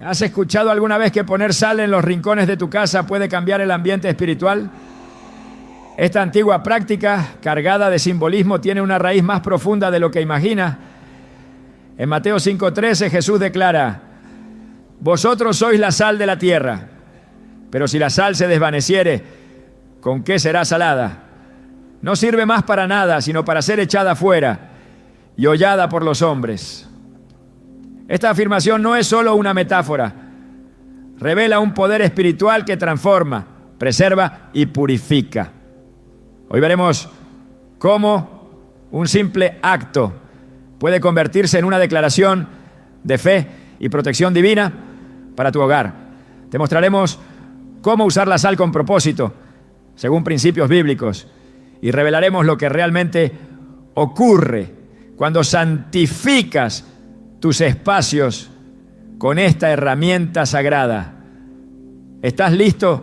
¿Has escuchado alguna vez que poner sal en los rincones de tu casa puede cambiar el ambiente espiritual? Esta antigua práctica, cargada de simbolismo, tiene una raíz más profunda de lo que imagina. En Mateo 5:13 Jesús declara: vosotros sois la sal de la tierra, pero si la sal se desvaneciere, ¿con qué será salada? No sirve más para nada, sino para ser echada fuera y hollada por los hombres. Esta afirmación no es solo una metáfora, revela un poder espiritual que transforma, preserva y purifica. Hoy veremos cómo un simple acto puede convertirse en una declaración de fe y protección divina para tu hogar. Te mostraremos cómo usar la sal con propósito, según principios bíblicos, y revelaremos lo que realmente ocurre cuando santificas tus espacios con esta herramienta sagrada. ¿Estás listo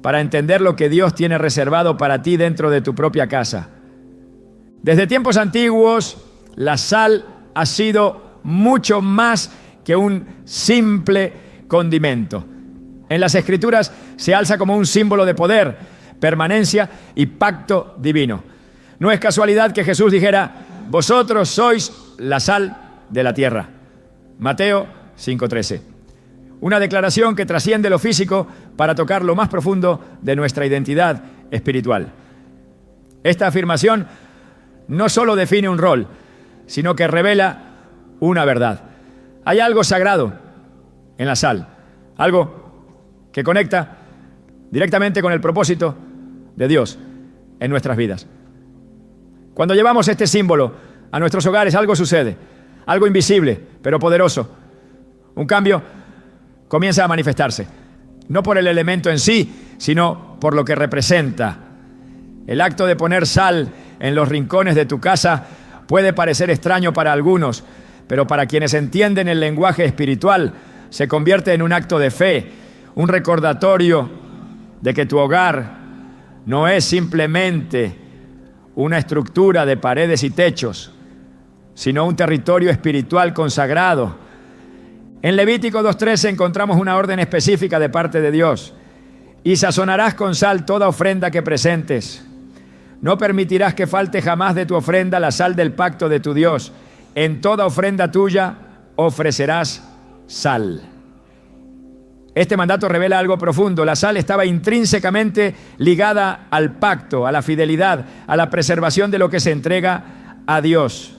para entender lo que Dios tiene reservado para ti dentro de tu propia casa? Desde tiempos antiguos, la sal ha sido mucho más que un simple condimento. En las Escrituras se alza como un símbolo de poder, permanencia y pacto divino. No es casualidad que Jesús dijera: vosotros sois la sal de la tierra. Mateo 5:13. Una declaración que trasciende lo físico para tocar lo más profundo de nuestra identidad espiritual. Esta afirmación no solo define un rol, sino que revela una verdad. Hay algo sagrado en la sal, algo que conecta directamente con el propósito de Dios en nuestras vidas. Cuando llevamos este símbolo a nuestros hogares, algo sucede, algo invisible pero poderoso. Un cambio comienza a manifestarse, no por el elemento en sí, sino por lo que representa. El acto de poner sal en los rincones de tu casa puede parecer extraño para algunos, pero para quienes entienden el lenguaje espiritual, se convierte en un acto de fe, un recordatorio de que tu hogar no es simplemente una estructura de paredes y techos, sino un territorio espiritual consagrado. En Levítico 2:13 encontramos una orden específica de parte de Dios: y sazonarás con sal toda ofrenda que presentes. No permitirás que falte jamás de tu ofrenda la sal del pacto de tu Dios. En toda ofrenda tuya ofrecerás sal. Este mandato revela algo profundo. La sal estaba intrínsecamente ligada al pacto, a la fidelidad, a la preservación de lo que se entrega a Dios.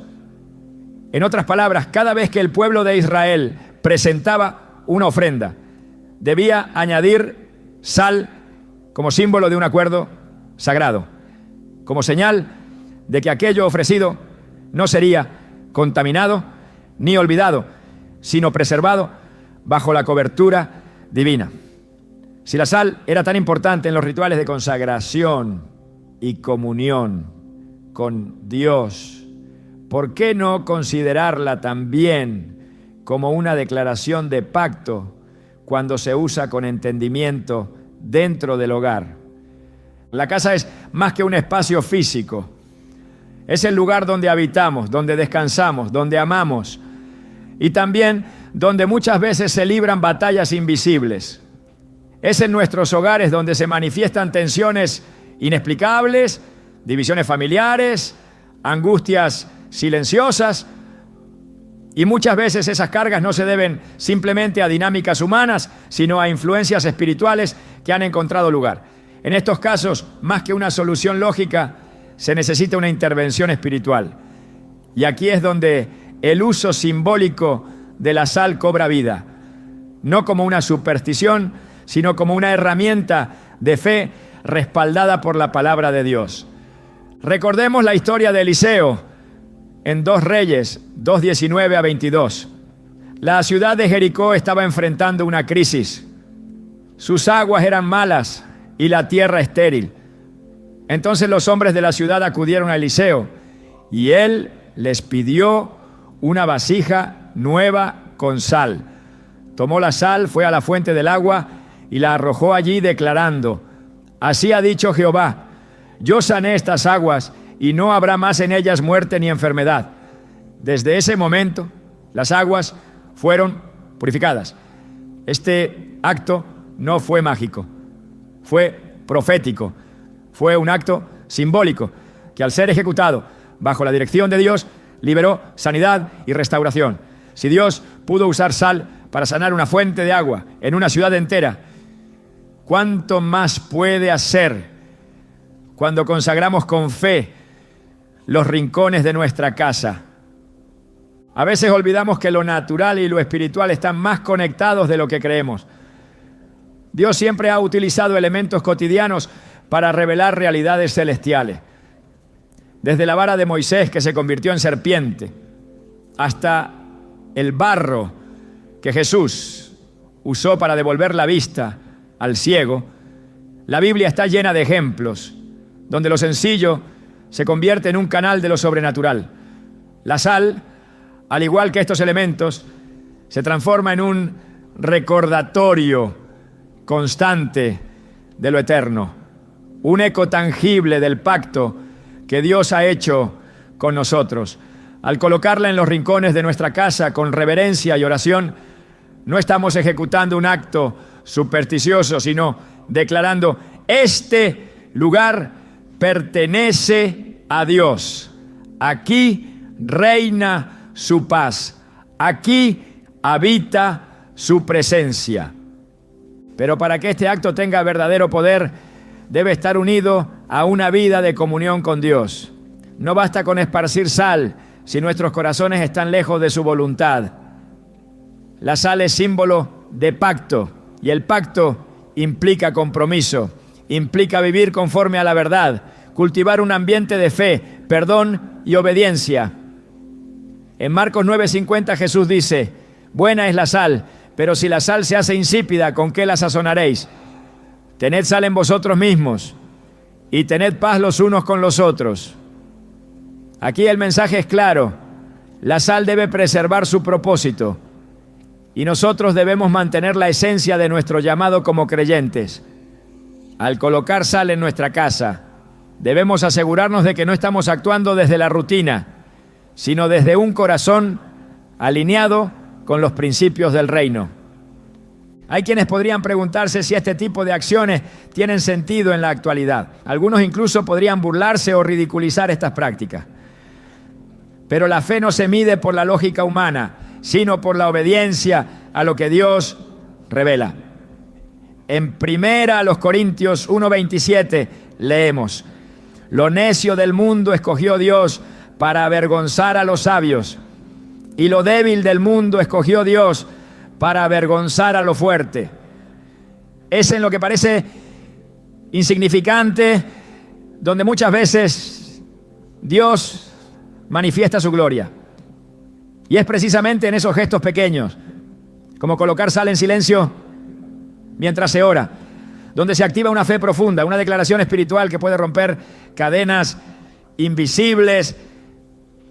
En otras palabras, cada vez que el pueblo de Israel presentaba una ofrenda, debía añadir sal como símbolo de un acuerdo sagrado, como señal de que aquello ofrecido no sería contaminado ni olvidado, sino preservado bajo la cobertura divina. Si la sal era tan importante en los rituales de consagración y comunión con Dios, ¿por qué no considerarla también como una declaración de pacto cuando se usa con entendimiento dentro del hogar? La casa es más que un espacio físico. Es el lugar donde habitamos, donde descansamos, donde amamos y también donde muchas veces se libran batallas invisibles. Es en nuestros hogares donde se manifiestan tensiones inexplicables, divisiones familiares, angustias silenciosas, y muchas veces esas cargas no se deben simplemente a dinámicas humanas, sino a influencias espirituales que han encontrado lugar. En estos casos, más que una solución lógica, se necesita una intervención espiritual. Y aquí es donde el uso simbólico de la sal cobra vida, no como una superstición, sino como una herramienta de fe respaldada por la palabra de Dios. Recordemos la historia de Eliseo en 2 Reyes 2:19-22. La ciudad de Jericó estaba enfrentando una crisis. Sus aguas eran malas y la tierra estéril. Entonces los hombres de la ciudad acudieron a Eliseo y él les pidió una vasija nueva con sal. Tomó la sal, fue a la fuente del agua y la arrojó allí declarando: así ha dicho Jehová, yo sané estas aguas y no habrá más en ellas muerte ni enfermedad. Desde ese momento las aguas fueron purificadas. Este acto no fue mágico, fue profético, fue un acto simbólico que al ser ejecutado bajo la dirección de Dios liberó sanidad y restauración. Si Dios pudo usar sal para sanar una fuente de agua en una ciudad entera, ¿cuánto más puede hacer cuando consagramos con fe los rincones de nuestra casa? A veces olvidamos que lo natural y lo espiritual están más conectados de lo que creemos. Dios siempre ha utilizado elementos cotidianos para revelar realidades celestiales. Desde la vara de Moisés, que se convirtió en serpiente, hasta el barro que Jesús usó para devolver la vista al ciego, la Biblia está llena de ejemplos donde lo sencillo se convierte en un canal de lo sobrenatural. La sal, al igual que estos elementos, se transforma en un recordatorio constante de lo eterno, un eco tangible del pacto que Dios ha hecho con nosotros. Al colocarla en los rincones de nuestra casa con reverencia y oración, no estamos ejecutando un acto supersticioso, sino declarando: este lugar pertenece a Dios. Aquí reina su paz. Aquí habita su presencia. Pero para que este acto tenga verdadero poder, debe estar unido a una vida de comunión con Dios. No basta con esparcir sal si nuestros corazones están lejos de su voluntad. La sal es símbolo de pacto, y el pacto implica compromiso, implica vivir conforme a la verdad, cultivar un ambiente de fe, perdón y obediencia. En Marcos 9:50 Jesús dice: buena es la sal, pero si la sal se hace insípida, ¿con qué la sazonaréis? Tened sal en vosotros mismos y tened paz los unos con los otros. Aquí el mensaje es claro: la sal debe preservar su propósito y nosotros debemos mantener la esencia de nuestro llamado como creyentes. Al colocar sal en nuestra casa, debemos asegurarnos de que no estamos actuando desde la rutina, sino desde un corazón alineado con los principios del reino. Hay quienes podrían preguntarse si este tipo de acciones tienen sentido en la actualidad. Algunos incluso podrían burlarse o ridiculizar estas prácticas. Pero la fe no se mide por la lógica humana, sino por la obediencia a lo que Dios revela. En 1 Corintios 1:27 leemos: lo necio del mundo escogió Dios para avergonzar a los sabios, y lo débil del mundo escogió Dios para avergonzar a lo fuerte. Es en lo que parece insignificante donde muchas veces Dios manifiesta su gloria. Y es precisamente en esos gestos pequeños, como colocar sal en silencio mientras se ora, donde se activa una fe profunda, una declaración espiritual que puede romper cadenas invisibles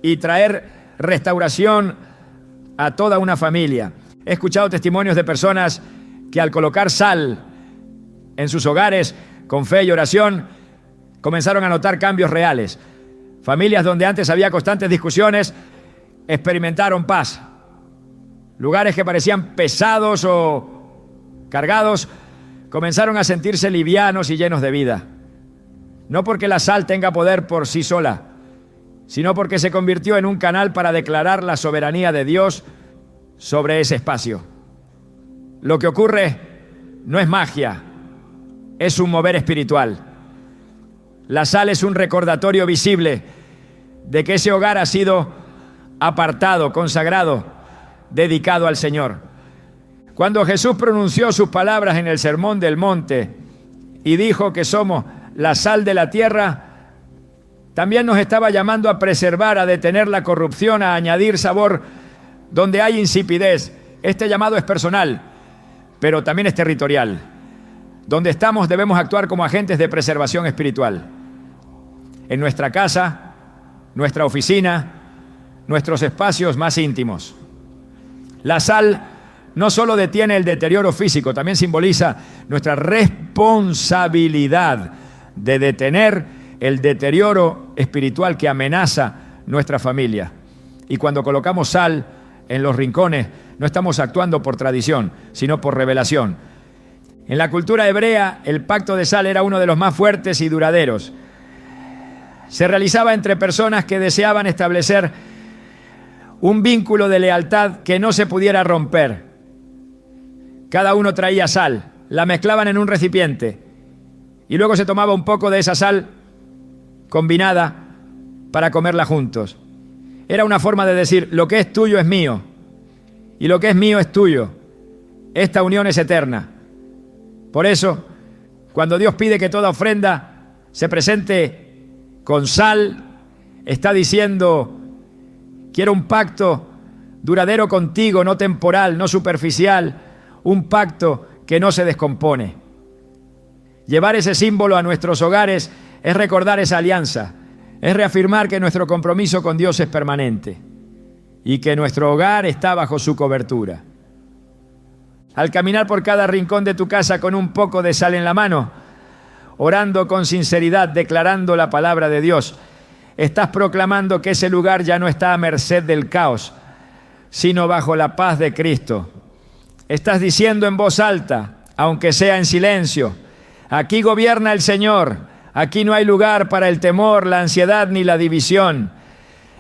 y traer restauración a toda una familia. He escuchado testimonios de personas que al colocar sal en sus hogares con fe y oración comenzaron a notar cambios reales. Familias donde antes había constantes discusiones experimentaron paz. Lugares que parecían pesados o cargados comenzaron a sentirse livianos y llenos de vida. No porque la sal tenga poder por sí sola, sino porque se convirtió en un canal para declarar la soberanía de Dios sobre ese espacio. Lo que ocurre no es magia, es un mover espiritual. La sal es un recordatorio visible de que ese hogar ha sido apartado, consagrado, dedicado al Señor. Cuando Jesús pronunció sus palabras en el Sermón del Monte y dijo que somos la sal de la tierra, también nos estaba llamando a preservar, a detener la corrupción, a añadir sabor donde hay insipidez. Este llamado es personal, pero también es territorial. Donde estamos debemos actuar como agentes de preservación espiritual. En nuestra casa, nuestra oficina, nuestros espacios más íntimos. La sal no solo detiene el deterioro físico, también simboliza nuestra responsabilidad de detener el deterioro espiritual que amenaza nuestra familia. Y cuando colocamos sal en los rincones, no estamos actuando por tradición, sino por revelación. En la cultura hebrea, el pacto de sal era uno de los más fuertes y duraderos. Se realizaba entre personas que deseaban establecer un vínculo de lealtad que no se pudiera romper. Cada uno traía sal, la mezclaban en un recipiente y luego se tomaba un poco de esa sal combinada para comerla juntos. Era una forma de decir, lo que es tuyo es mío y lo que es mío es tuyo. Esta unión es eterna. Por eso, cuando Dios pide que toda ofrenda se presente con sal, está diciendo, quiero un pacto duradero contigo, no temporal, no superficial, un pacto que no se descompone. Llevar ese símbolo a nuestros hogares es recordar esa alianza, es reafirmar que nuestro compromiso con Dios es permanente y que nuestro hogar está bajo su cobertura. Al caminar por cada rincón de tu casa con un poco de sal en la mano, orando con sinceridad, declarando la palabra de Dios, estás proclamando que ese lugar ya no está a merced del caos, sino bajo la paz de Cristo. Estás diciendo en voz alta, aunque sea en silencio, aquí gobierna el Señor, aquí no hay lugar para el temor, la ansiedad ni la división.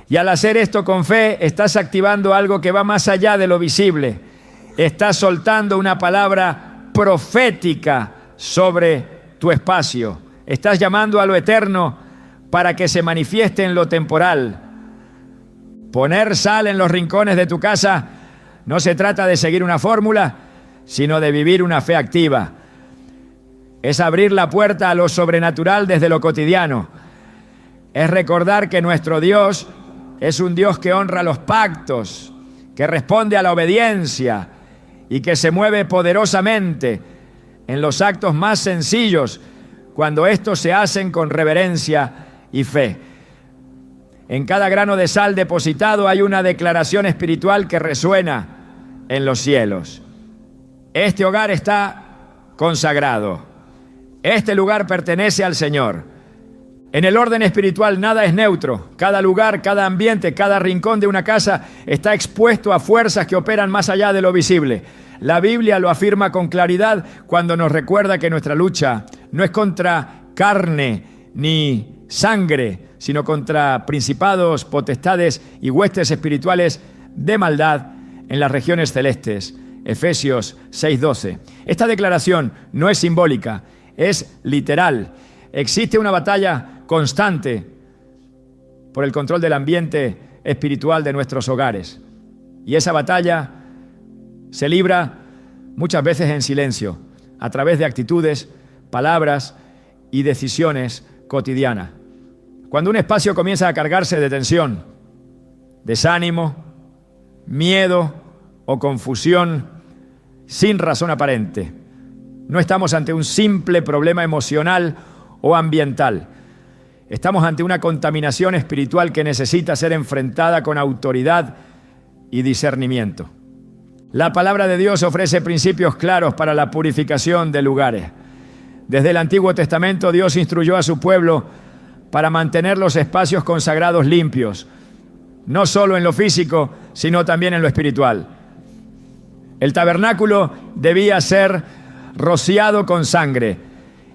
Y al hacer esto con fe, estás activando algo que va más allá de lo visible. Estás soltando una palabra profética sobre tu espacio. Estás llamando a lo eterno para que se manifieste en lo temporal. Poner sal en los rincones de tu casa no se trata de seguir una fórmula, sino de vivir una fe activa. Es abrir la puerta a lo sobrenatural desde lo cotidiano. Es recordar que nuestro Dios es un Dios que honra los pactos, que responde a la obediencia y que se mueve poderosamente en los actos más sencillos cuando estos se hacen con reverencia y fe. En cada grano de sal depositado hay una declaración espiritual que resuena en los cielos. Este hogar está consagrado. Este lugar pertenece al Señor. En el orden espiritual nada es neutro. Cada lugar, cada ambiente, cada rincón de una casa está expuesto a fuerzas que operan más allá de lo visible. La Biblia lo afirma con claridad cuando nos recuerda que nuestra lucha no es contra carne ni sangre, sino contra principados, potestades y huestes espirituales de maldad en las regiones celestes. Efesios 6:12. Esta declaración no es simbólica, es literal. Existe una batalla constante por el control del ambiente espiritual de nuestros hogares. Y esa batalla se libra muchas veces en silencio, a través de actitudes, palabras y decisiones cotidianas. Cuando un espacio comienza a cargarse de tensión, desánimo, miedo o confusión sin razón aparente, no estamos ante un simple problema emocional o ambiental. Estamos ante una contaminación espiritual que necesita ser enfrentada con autoridad y discernimiento. La palabra de Dios ofrece principios claros para la purificación de lugares. Desde el Antiguo Testamento, Dios instruyó a su pueblo para mantener los espacios consagrados limpios, no solo en lo físico, sino también en lo espiritual. El tabernáculo debía ser rociado con sangre.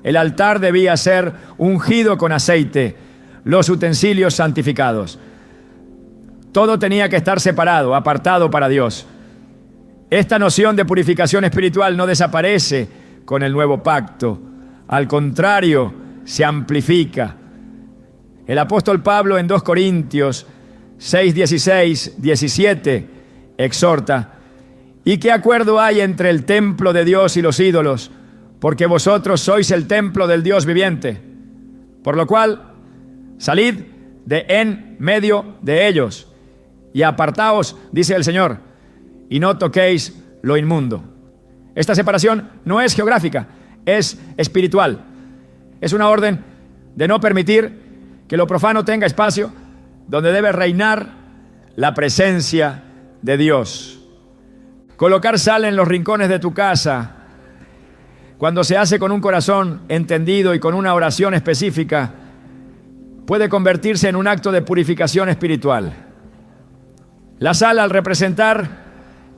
El altar debía ser ungido con aceite, los utensilios santificados. Todo tenía que estar separado, apartado para Dios. Esta noción de purificación espiritual no desaparece con el nuevo pacto. Al contrario, se amplifica. El apóstol Pablo en 2 Corintios 6, 16, 17 exhorta: ¿y qué acuerdo hay entre el templo de Dios y los ídolos? Porque vosotros sois el templo del Dios viviente. Por lo cual, salid de en medio de ellos y apartaos, dice el Señor, y no toquéis lo inmundo. Esta separación no es geográfica, es espiritual. Es una orden de no permitir que lo profano tenga espacio donde debe reinar la presencia de Dios. Colocar sal en los rincones de tu casa, cuando se hace con un corazón entendido y con una oración específica, puede convertirse en un acto de purificación espiritual. La sal, al representar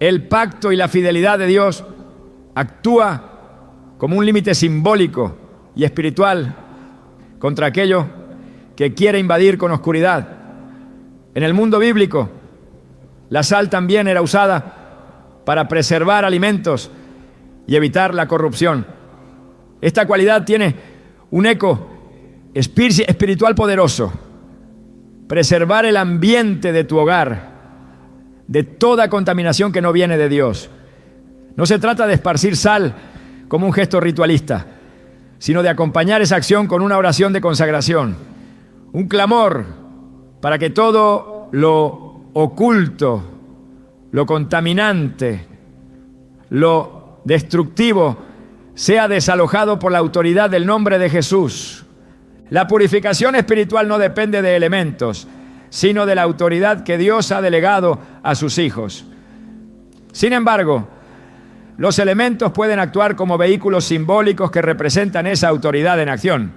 el pacto y la fidelidad de Dios, actúa como un límite simbólico y espiritual contra aquello que quiere invadir con oscuridad. En el mundo bíblico, la sal también era usada para preservar alimentos y evitar la corrupción. Esta cualidad tiene un eco espiritual poderoso. Preservar el ambiente de tu hogar de toda contaminación que no viene de Dios. No se trata de esparcir sal como un gesto ritualista, sino de acompañar esa acción con una oración de consagración, un clamor para que todo lo oculto, lo contaminante, lo destructivo sea desalojado por la autoridad del nombre de Jesús. La purificación espiritual no depende de elementos, sino de la autoridad que Dios ha delegado a sus hijos. Sin embargo, los elementos pueden actuar como vehículos simbólicos que representan esa autoridad en acción.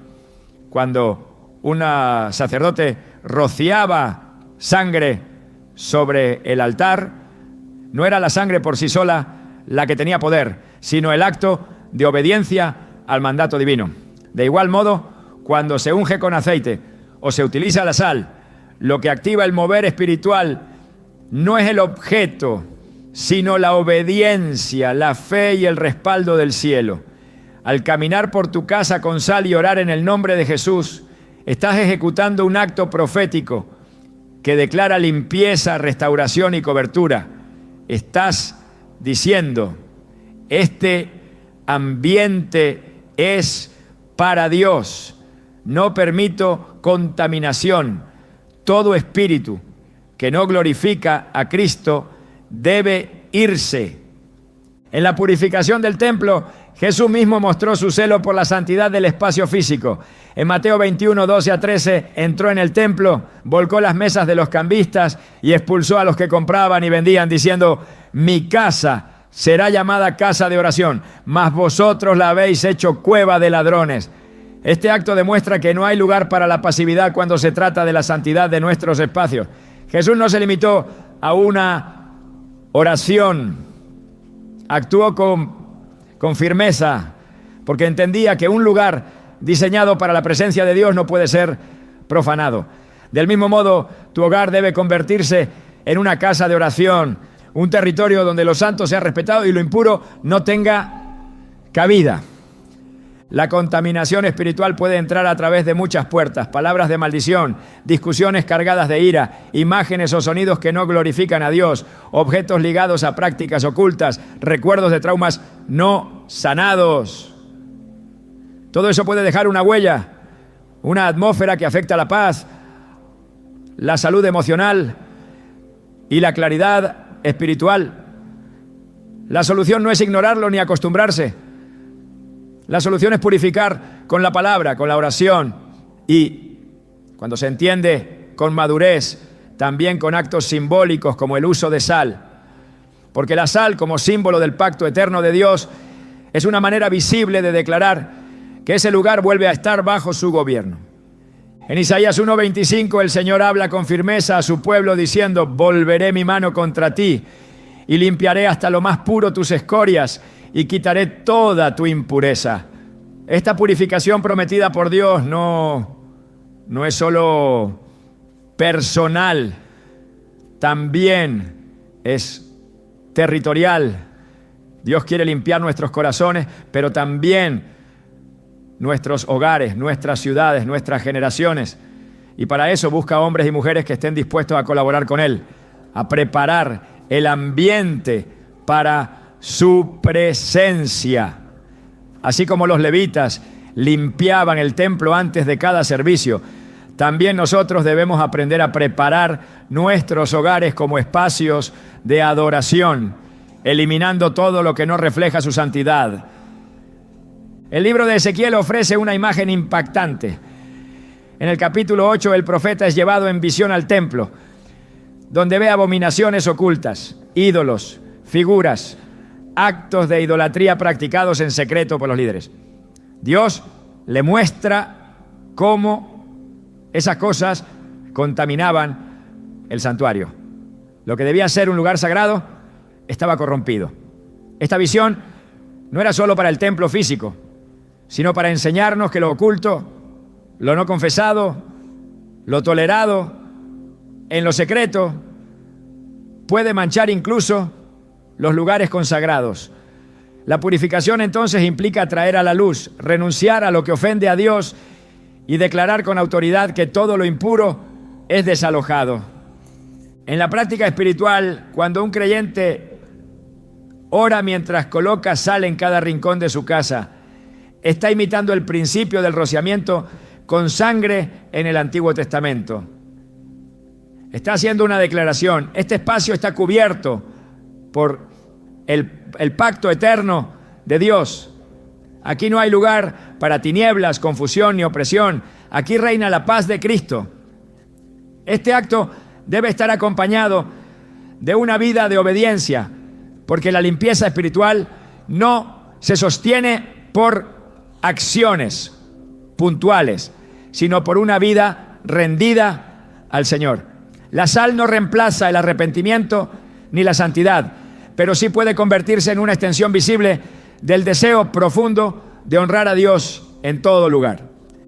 Cuando un sacerdote rociaba sangre sobre el altar, no era la sangre por sí sola la que tenía poder, sino el acto de obediencia al mandato divino. De igual modo, cuando se unge con aceite o se utiliza la sal, lo que activa el mover espiritual no es el objeto, sino la obediencia, la fe y el respaldo del cielo. Al caminar por tu casa con sal y orar en el nombre de Jesús, estás ejecutando un acto profético que declara limpieza, restauración y cobertura. Estás diciendo, este ambiente es para Dios. No permito contaminación. Todo espíritu que no glorifica a Cristo debe irse. En la purificación del templo, Jesús mismo mostró su celo por la santidad del espacio físico. En Mateo 21, 12 a 13, entró en el templo, volcó las mesas de los cambistas y expulsó a los que compraban y vendían, diciendo: mi casa será llamada casa de oración, mas vosotros la habéis hecho cueva de ladrones. Este acto demuestra que no hay lugar para la pasividad cuando se trata de la santidad de nuestros espacios. Jesús no se limitó a una oración, actuó con firmeza, porque entendía que un lugar diseñado para la presencia de Dios no puede ser profanado. Del mismo modo, tu hogar debe convertirse en una casa de oración, un territorio donde lo santo sea respetado y lo impuro no tenga cabida. La contaminación espiritual puede entrar a través de muchas puertas: palabras de maldición, discusiones cargadas de ira, imágenes o sonidos que no glorifican a Dios, objetos ligados a prácticas ocultas, recuerdos de traumas no sanados. Todo eso puede dejar una huella, una atmósfera que afecta la paz, la salud emocional y la claridad espiritual. La solución no es ignorarlo ni acostumbrarse. La solución es purificar con la palabra, con la oración y, cuando se entiende con madurez, también con actos simbólicos como el uso de sal. Porque la sal, como símbolo del pacto eterno de Dios, es una manera visible de declarar que ese lugar vuelve a estar bajo su gobierno. En Isaías 1:25 el Señor habla con firmeza a su pueblo diciendo: volveré mi mano contra ti y limpiaré hasta lo más puro tus escorias y quitaré toda tu impureza. Esta purificación prometida por Dios no es solo personal, también es territorial. Dios quiere limpiar nuestros corazones, pero también nuestros hogares, nuestras ciudades, nuestras generaciones. Y para eso busca hombres y mujeres que estén dispuestos a colaborar con Él, a preparar el ambiente para su presencia. Así como los levitas limpiaban el templo antes de cada servicio, también nosotros debemos aprender a preparar nuestros hogares como espacios de adoración, eliminando todo lo que no refleja su santidad. El libro de Ezequiel ofrece una imagen impactante. En el capítulo 8, el profeta es llevado en visión al templo, donde ve abominaciones ocultas, ídolos, figuras, actos de idolatría practicados en secreto por los líderes. Dios le muestra cómo esas cosas contaminaban el santuario. Lo que debía ser un lugar sagrado estaba corrompido. Esta visión no era solo para el templo físico, sino para enseñarnos que lo oculto, lo no confesado, lo tolerado, en lo secreto, puede manchar incluso los lugares consagrados. La purificación entonces implica traer a la luz, renunciar a lo que ofende a Dios y declarar con autoridad que todo lo impuro es desalojado. En la práctica espiritual, cuando un creyente ora mientras coloca sal en cada rincón de su casa, está imitando el principio del rociamiento con sangre en el Antiguo Testamento. Está haciendo una declaración. Este espacio está cubierto por el pacto eterno de Dios. Aquí no hay lugar para tinieblas, confusión ni opresión. Aquí reina la paz de Cristo. Este acto debe estar acompañado de una vida de obediencia, porque la limpieza espiritual no se sostiene por acciones puntuales, sino por una vida rendida al Señor. La sal no reemplaza el arrepentimiento ni la santidad, pero sí puede convertirse en una extensión visible del deseo profundo de honrar a Dios en todo lugar.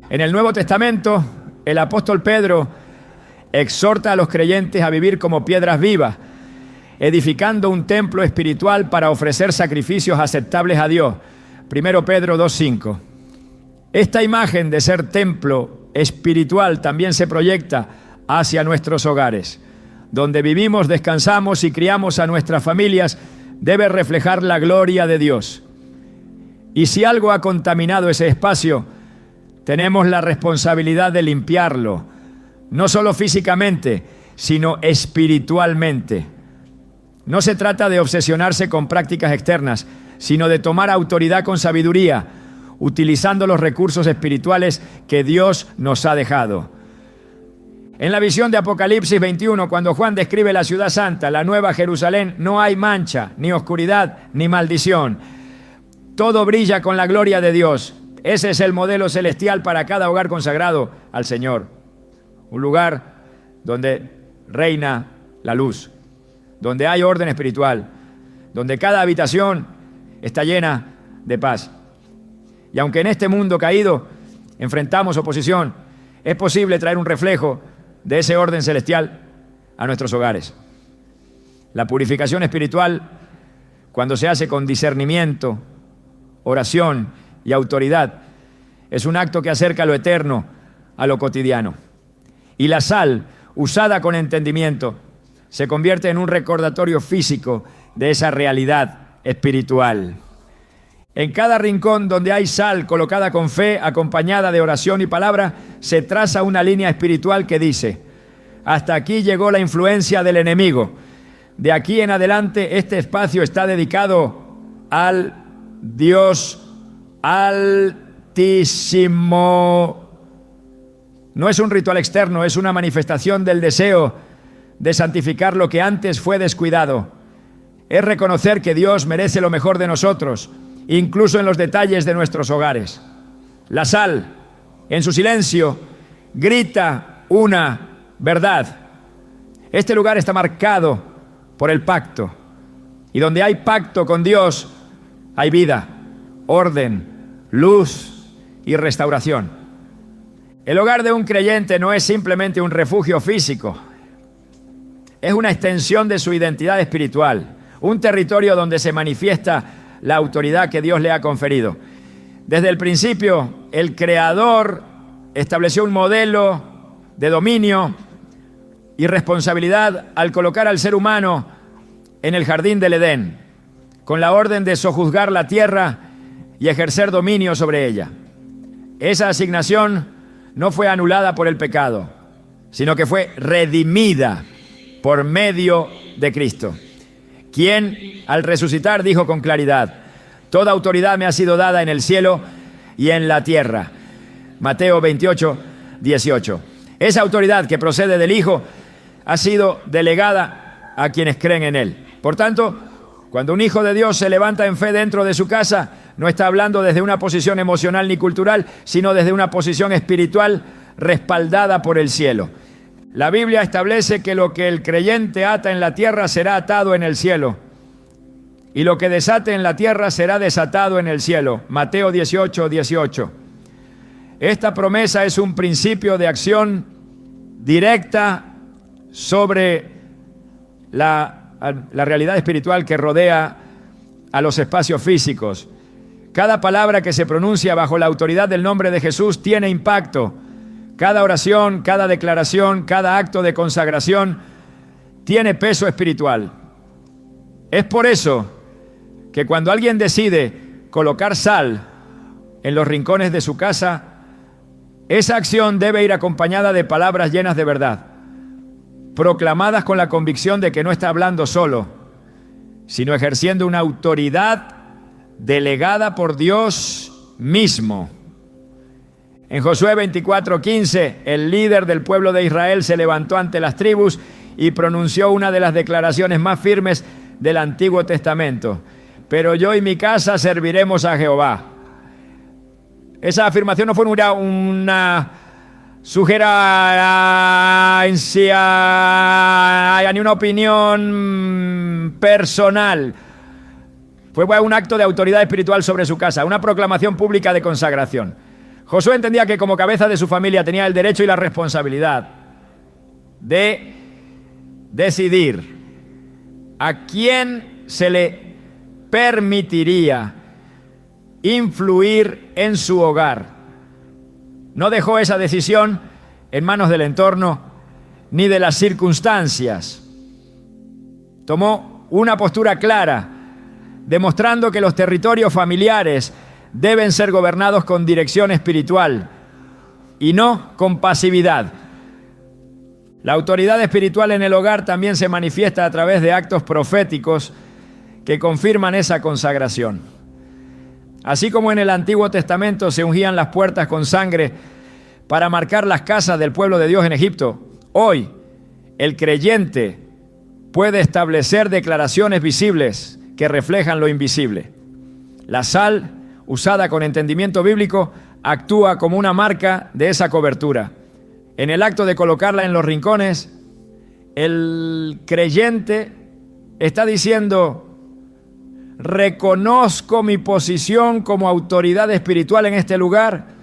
En el Nuevo Testamento, el apóstol Pedro exhorta a los creyentes a vivir como piedras vivas, edificando un templo espiritual para ofrecer sacrificios aceptables a Dios. 1 Pedro 2:5. Esta imagen de ser templo espiritual también se proyecta hacia nuestros hogares. Donde vivimos, descansamos y criamos a nuestras familias, debe reflejar la gloria de Dios. Y si algo ha contaminado ese espacio, tenemos la responsabilidad de limpiarlo, no solo físicamente, sino espiritualmente. No se trata de obsesionarse con prácticas externas, sino de tomar autoridad con sabiduría, utilizando los recursos espirituales que Dios nos ha dejado. En la visión de Apocalipsis 21, cuando Juan describe la ciudad santa, la nueva Jerusalén, no hay mancha, ni oscuridad, ni maldición. Todo brilla con la gloria de Dios. Ese es el modelo celestial para cada hogar consagrado al Señor. Un lugar donde reina la luz, donde hay orden espiritual, donde cada habitación está llena de paz. Y aunque en este mundo caído enfrentamos oposición, es posible traer un reflejo de ese orden celestial a nuestros hogares. La purificación espiritual, cuando se hace con discernimiento, oración y autoridad, es un acto que acerca lo eterno a lo cotidiano. Y la sal, usada con entendimiento, se convierte en un recordatorio físico de esa realidad espiritual. En cada rincón donde hay sal colocada con fe, acompañada de oración y palabra, se traza una línea espiritual que dice: hasta aquí llegó la influencia del enemigo. De aquí en adelante este espacio está dedicado al Dios Altísimo. No es un ritual externo, es una manifestación del deseo de santificar lo que antes fue descuidado. Es reconocer que Dios merece lo mejor de nosotros, incluso en los detalles de nuestros hogares. La sal, en su silencio, grita una verdad. Este lugar está marcado por el pacto, y donde hay pacto con Dios, hay vida, orden, luz y restauración. El hogar de un creyente no es simplemente un refugio físico, es una extensión de su identidad espiritual, un territorio donde se manifiesta la autoridad que Dios le ha conferido. Desde el principio, el Creador estableció un modelo de dominio y responsabilidad al colocar al ser humano en el jardín del Edén, con la orden de sojuzgar la tierra y ejercer dominio sobre ella. Esa asignación no fue anulada por el pecado, sino que fue redimida por medio de Cristo, quien al resucitar dijo con claridad: toda autoridad me ha sido dada en el cielo y en la tierra. Mateo 28, 18. Esa autoridad que procede del Hijo ha sido delegada a quienes creen en Él. Por tanto, cuando un hijo de Dios se levanta en fe dentro de su casa, no está hablando desde una posición emocional ni cultural, sino desde una posición espiritual respaldada por el cielo. La Biblia establece que lo que el creyente ata en la tierra será atado en el cielo, y lo que desate en la tierra será desatado en el cielo. Mateo 18, 18. Esta promesa es un principio de acción directa sobre la realidad espiritual que rodea a los espacios físicos. Cada palabra que se pronuncia bajo la autoridad del nombre de Jesús tiene impacto. Cada oración, cada declaración, cada acto de consagración tiene peso espiritual. Es por eso que cuando alguien decide colocar sal en los rincones de su casa, esa acción debe ir acompañada de palabras llenas de verdad, proclamadas con la convicción de que no está hablando solo, sino ejerciendo una autoridad delegada por Dios mismo. En Josué 24:15, el líder del pueblo de Israel se levantó ante las tribus y pronunció una de las declaraciones más firmes del Antiguo Testamento: pero yo y mi casa serviremos a Jehová. Esa afirmación no fue una sugerencia ni una opinión personal. Fue un acto de autoridad espiritual sobre su casa, una proclamación pública de consagración. Josué entendía que como cabeza de su familia tenía el derecho y la responsabilidad de decidir a quién se le permitiría influir en su hogar. No dejó esa decisión en manos del entorno ni de las circunstancias. Tomó una postura clara, demostrando que los territorios familiares deben ser gobernados con dirección espiritual y no con pasividad. La autoridad espiritual en el hogar también se manifiesta a través de actos proféticos que confirman esa consagración. Así como en el Antiguo Testamento se ungían las puertas con sangre para marcar las casas del pueblo de Dios en Egipto, hoy el creyente puede establecer declaraciones visibles que reflejan lo invisible. La sal, usada con entendimiento bíblico, actúa como una marca de esa cobertura. En el acto de colocarla en los rincones, el creyente está diciendo: reconozco mi posición como autoridad espiritual en este lugar.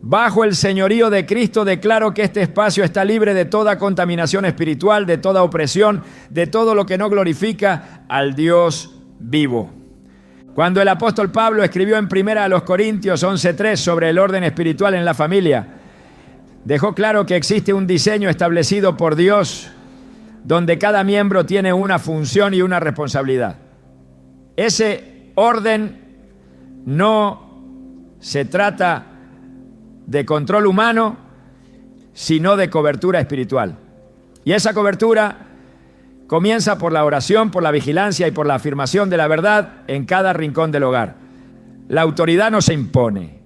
Bajo el señorío de Cristo declaro que este espacio está libre de toda contaminación espiritual, de toda opresión, de todo lo que no glorifica al Dios vivo. Cuando el apóstol Pablo escribió en 1 Corintios 11:3 sobre el orden espiritual en la familia, dejó claro que existe un diseño establecido por Dios donde cada miembro tiene una función y una responsabilidad. Ese orden no se trata de control humano, sino de cobertura espiritual. Y esa cobertura comienza por la oración, por la vigilancia y por la afirmación de la verdad en cada rincón del hogar. La autoridad no se impone,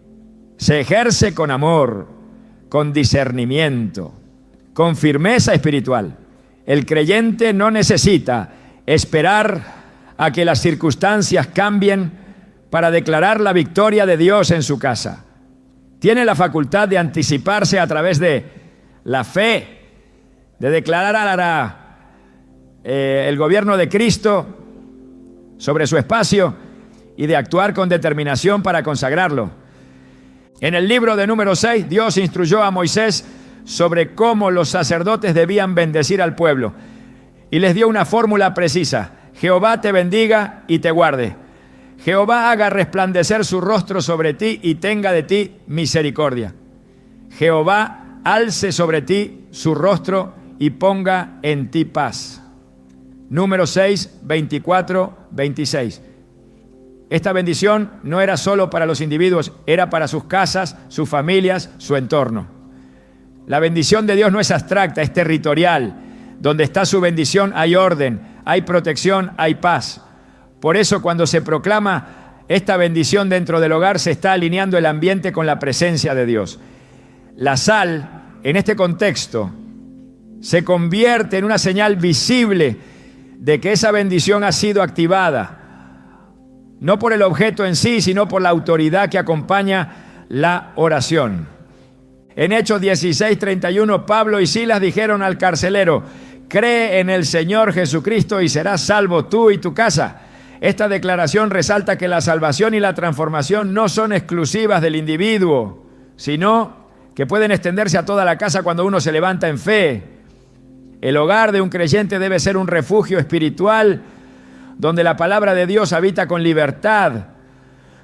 se ejerce con amor, con discernimiento, con firmeza espiritual. El creyente no necesita esperar a que las circunstancias cambien para declarar la victoria de Dios en su casa. Tiene la facultad de anticiparse a través de la fe, de declarar el gobierno de Cristo sobre su espacio y de actuar con determinación para consagrarlo. En el libro de Números 6, Dios instruyó a Moisés sobre cómo los sacerdotes debían bendecir al pueblo y les dio una fórmula precisa: Jehová te bendiga y te guarde. Jehová haga resplandecer su rostro sobre ti y tenga de ti misericordia. Jehová alce sobre ti su rostro y ponga en ti paz. Números 6, 24, 26. Esta bendición no era solo para los individuos, era para sus casas, sus familias, su entorno. La bendición de Dios no es abstracta, es territorial. Donde está su bendición hay orden, hay protección, hay paz. Por eso cuando se proclama esta bendición dentro del hogar, se está alineando el ambiente con la presencia de Dios. La sal, en este contexto, se convierte en una señal visible de que esa bendición ha sido activada, no por el objeto en sí, sino por la autoridad que acompaña la oración. En Hechos 16:31, Pablo y Silas dijeron al carcelero: cree en el Señor Jesucristo y serás salvo tú y tu casa. Esta declaración resalta que la salvación y la transformación no son exclusivas del individuo, sino que pueden extenderse a toda la casa cuando uno se levanta en fe. El hogar de un creyente debe ser un refugio espiritual donde la palabra de Dios habita con libertad,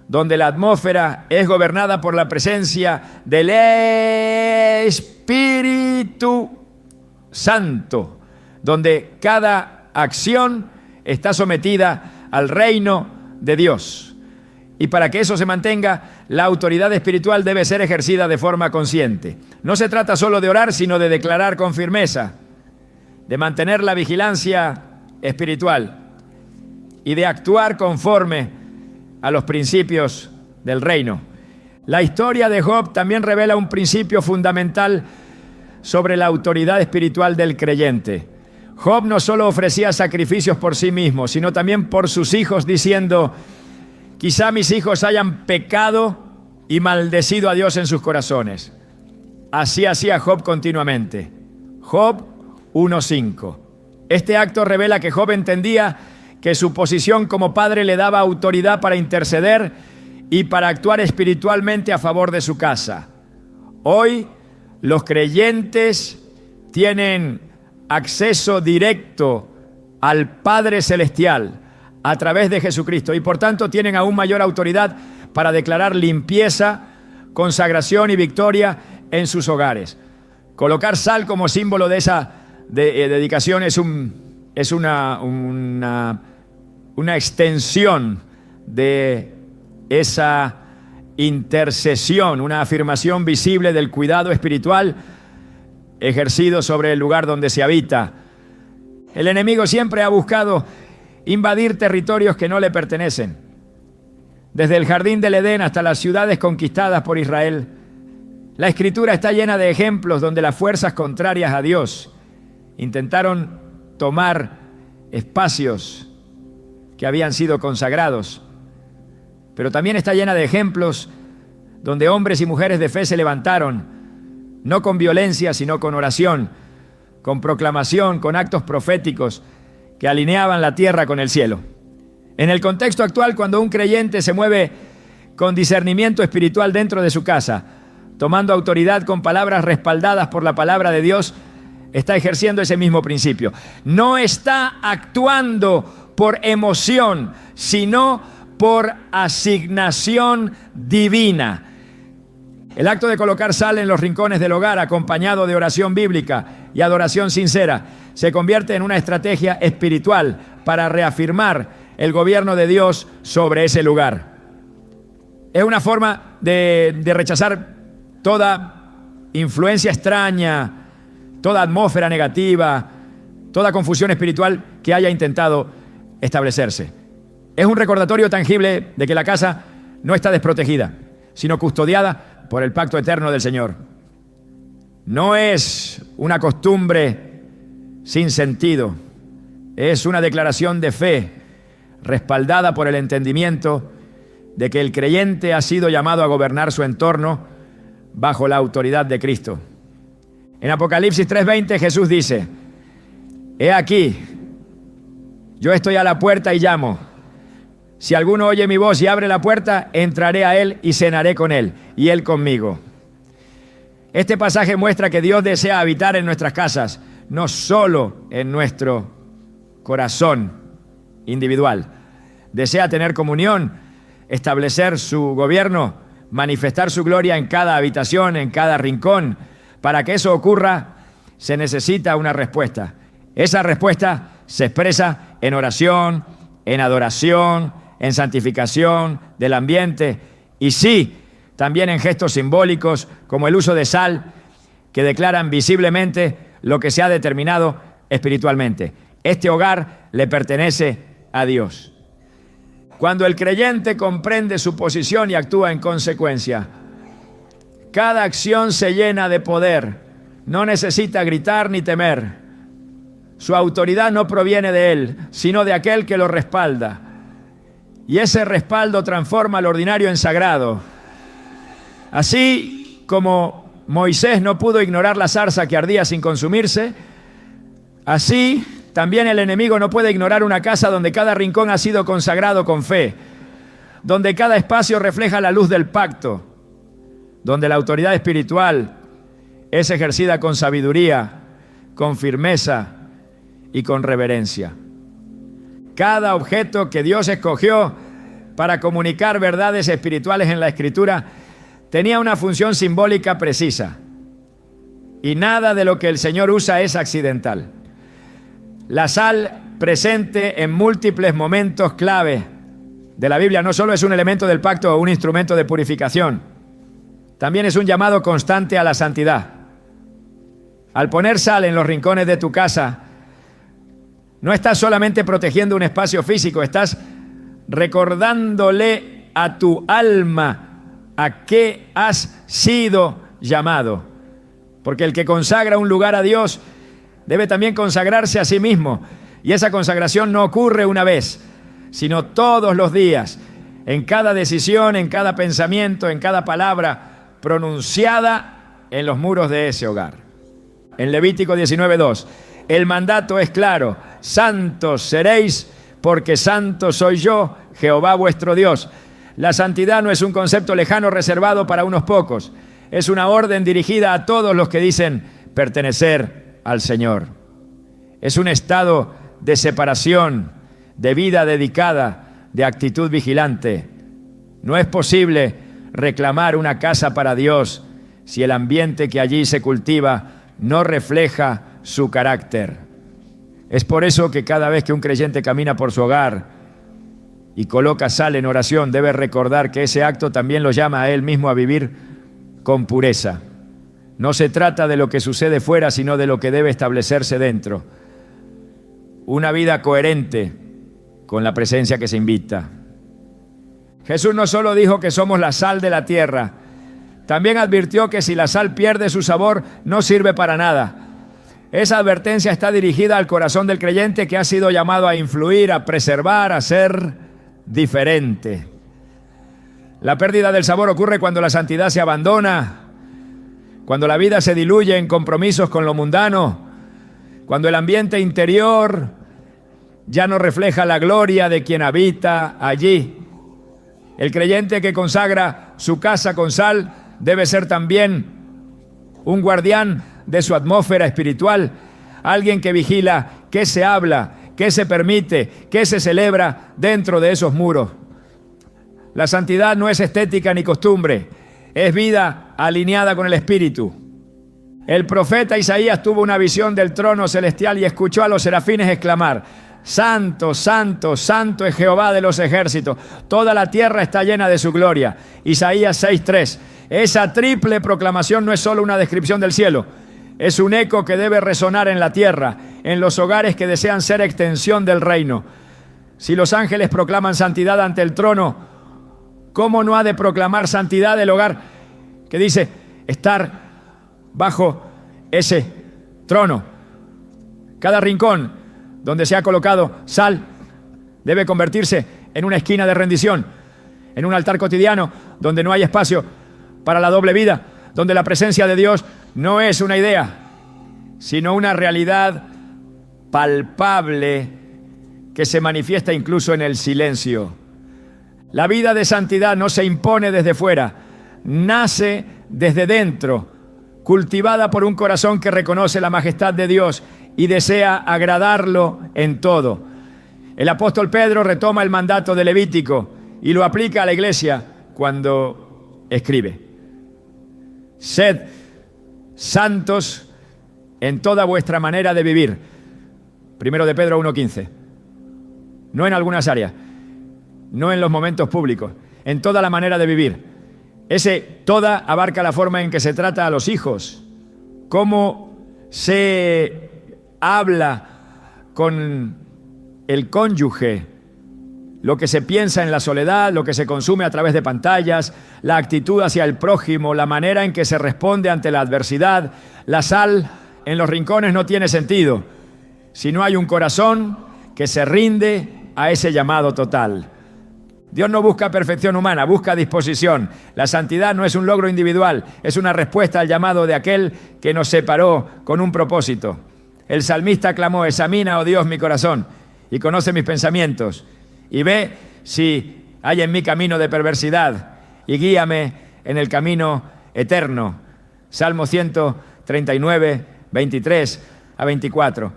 donde la atmósfera es gobernada por la presencia del Espíritu Santo, donde cada acción está sometida al reino de Dios. Y para que eso se mantenga, la autoridad espiritual debe ser ejercida de forma consciente. No se trata solo de orar, sino de declarar con firmeza, de mantener la vigilancia espiritual y de actuar conforme a los principios del reino. La historia de Job también revela un principio fundamental sobre la autoridad espiritual del creyente. Job no solo ofrecía sacrificios por sí mismo, sino también por sus hijos, diciendo: quizá mis hijos hayan pecado y maldecido a Dios en sus corazones. Así hacía Job continuamente. Job 1:5. Este acto revela que Job entendía que su posición como padre le daba autoridad para interceder y para actuar espiritualmente a favor de su casa. Hoy los creyentes tienen acceso directo al Padre Celestial a través de Jesucristo y por tanto tienen aún mayor autoridad para declarar limpieza, consagración y victoria en sus hogares. Colocar sal como símbolo de esa dedicación es una extensión de esa intercesión, una afirmación visible del cuidado espiritual ejercido sobre el lugar donde se habita. El enemigo siempre ha buscado invadir territorios que no le pertenecen. Desde el jardín del Edén hasta las ciudades conquistadas por Israel, la Escritura está llena de ejemplos donde las fuerzas contrarias a Dios intentaron tomar espacios que habían sido consagrados. Pero también está llena de ejemplos donde hombres y mujeres de fe se levantaron, no con violencia, sino con oración, con proclamación, con actos proféticos que alineaban la tierra con el cielo. En el contexto actual, cuando un creyente se mueve con discernimiento espiritual dentro de su casa, tomando autoridad con palabras respaldadas por la palabra de Dios, está ejerciendo ese mismo principio. No está actuando por emoción, sino por asignación divina. El acto de colocar sal en los rincones del hogar, acompañado de oración bíblica y adoración sincera, se convierte en una estrategia espiritual para reafirmar el gobierno de Dios sobre ese lugar. Es una forma de rechazar toda influencia extraña, toda atmósfera negativa, toda confusión espiritual que haya intentado establecerse. Es un recordatorio tangible de que la casa no está desprotegida, sino custodiada por el pacto eterno del Señor. No es una costumbre sin sentido, es una declaración de fe respaldada por el entendimiento de que el creyente ha sido llamado a gobernar su entorno bajo la autoridad de Cristo. En Apocalipsis 3:20 Jesús dice: he aquí, yo estoy a la puerta y llamo. Si alguno oye mi voz y abre la puerta, entraré a él y cenaré con él, y él conmigo. Este pasaje muestra que Dios desea habitar en nuestras casas, no solo en nuestro corazón individual. Desea tener comunión, establecer su gobierno, manifestar su gloria en cada habitación, en cada rincón. Para que eso ocurra, se necesita una respuesta. Esa respuesta se expresa en oración, en adoración, en santificación del ambiente y sí, también en gestos simbólicos como el uso de sal que declaran visiblemente lo que se ha determinado espiritualmente. Este hogar le pertenece a Dios. Cuando el creyente comprende su posición y actúa en consecuencia, cada acción se llena de poder. No necesita gritar ni temer. Su autoridad no proviene de él, sino de aquel que lo respalda. Y ese respaldo transforma lo ordinario en sagrado. Así como Moisés no pudo ignorar la zarza que ardía sin consumirse, así también el enemigo no puede ignorar una casa donde cada rincón ha sido consagrado con fe, donde cada espacio refleja la luz del pacto, donde la autoridad espiritual es ejercida con sabiduría, con firmeza y con reverencia. Cada objeto que Dios escogió para comunicar verdades espirituales en la Escritura tenía una función simbólica precisa. Y nada de lo que el Señor usa es accidental. La sal presente en múltiples momentos clave de la Biblia no solo es un elemento del pacto o un instrumento de purificación, también es un llamado constante a la santidad. Al poner sal en los rincones de tu casa, no estás solamente protegiendo un espacio físico, estás recordándole a tu alma a qué has sido llamado. Porque el que consagra un lugar a Dios debe también consagrarse a sí mismo. Y esa consagración no ocurre una vez, sino todos los días, en cada decisión, en cada pensamiento, en cada palabra pronunciada en los muros de ese hogar. En Levítico 19:2, el mandato es claro: santos seréis, porque santo soy yo, Jehová vuestro Dios. La santidad no es un concepto lejano reservado para unos pocos, es una orden dirigida a todos los que dicen pertenecer al Señor. Es un estado de separación, de vida dedicada, de actitud vigilante. No es posible reclamar una casa para Dios si el ambiente que allí se cultiva no refleja su carácter. Es por eso que cada vez que un creyente camina por su hogar y coloca sal en oración, debe recordar que ese acto también lo llama a él mismo a vivir con pureza. No se trata de lo que sucede fuera, sino de lo que debe establecerse dentro. Una vida coherente con la presencia que se invita. Jesús no solo dijo que somos la sal de la tierra, también advirtió que si la sal pierde su sabor, no sirve para nada. Esa advertencia está dirigida al corazón del creyente que ha sido llamado a influir, a preservar, a ser diferente. La pérdida del sabor ocurre cuando la santidad se abandona, cuando la vida se diluye en compromisos con lo mundano, cuando el ambiente interior ya no refleja la gloria de quien habita allí. El creyente que consagra su casa con sal debe ser también un guardián de su atmósfera espiritual, alguien que vigila qué se habla, qué se permite, qué se celebra dentro de esos muros. La santidad no es estética ni costumbre, es vida alineada con el Espíritu. El profeta Isaías tuvo una visión del trono celestial y escuchó a los serafines exclamar: santo, santo, santo es Jehová de los ejércitos, toda la tierra está llena de su gloria. Isaías 6:3. Esa triple proclamación no es solo una descripción del cielo, es un eco que debe resonar en la tierra, en los hogares que desean ser extensión del reino. Si los ángeles proclaman santidad ante el trono, ¿cómo no ha de proclamar santidad el hogar que dice estar bajo ese trono? Cada rincón donde se ha colocado sal debe convertirse en una esquina de rendición, en un altar cotidiano donde no hay espacio para la doble vida, donde la presencia de Dios no es una idea, sino una realidad palpable que se manifiesta incluso en el silencio. La vida de santidad no se impone desde fuera, nace desde dentro, cultivada por un corazón que reconoce la majestad de Dios y desea agradarlo en todo. El apóstol Pedro retoma el mandato de Levítico y lo aplica a la iglesia cuando escribe: sed santos en toda vuestra manera de vivir. Primero de Pedro 1:15. No en algunas áreas, no en los momentos públicos, en toda la manera de vivir. Ese toda abarca la forma en que se trata a los hijos, cómo se habla con el cónyuge, lo que se piensa en la soledad, lo que se consume a través de pantallas, la actitud hacia el prójimo, la manera en que se responde ante la adversidad. La sal en los rincones no tiene sentido si no hay un corazón que se rinde a ese llamado total. Dios no busca perfección humana, busca disposición. La santidad no es un logro individual, es una respuesta al llamado de aquel que nos separó con un propósito. El salmista clamó: examina, oh Dios, mi corazón, y conoce mis pensamientos, y ve si hay en mí camino de perversidad, y guíame en el camino eterno. Salmo 139, 23 a 24.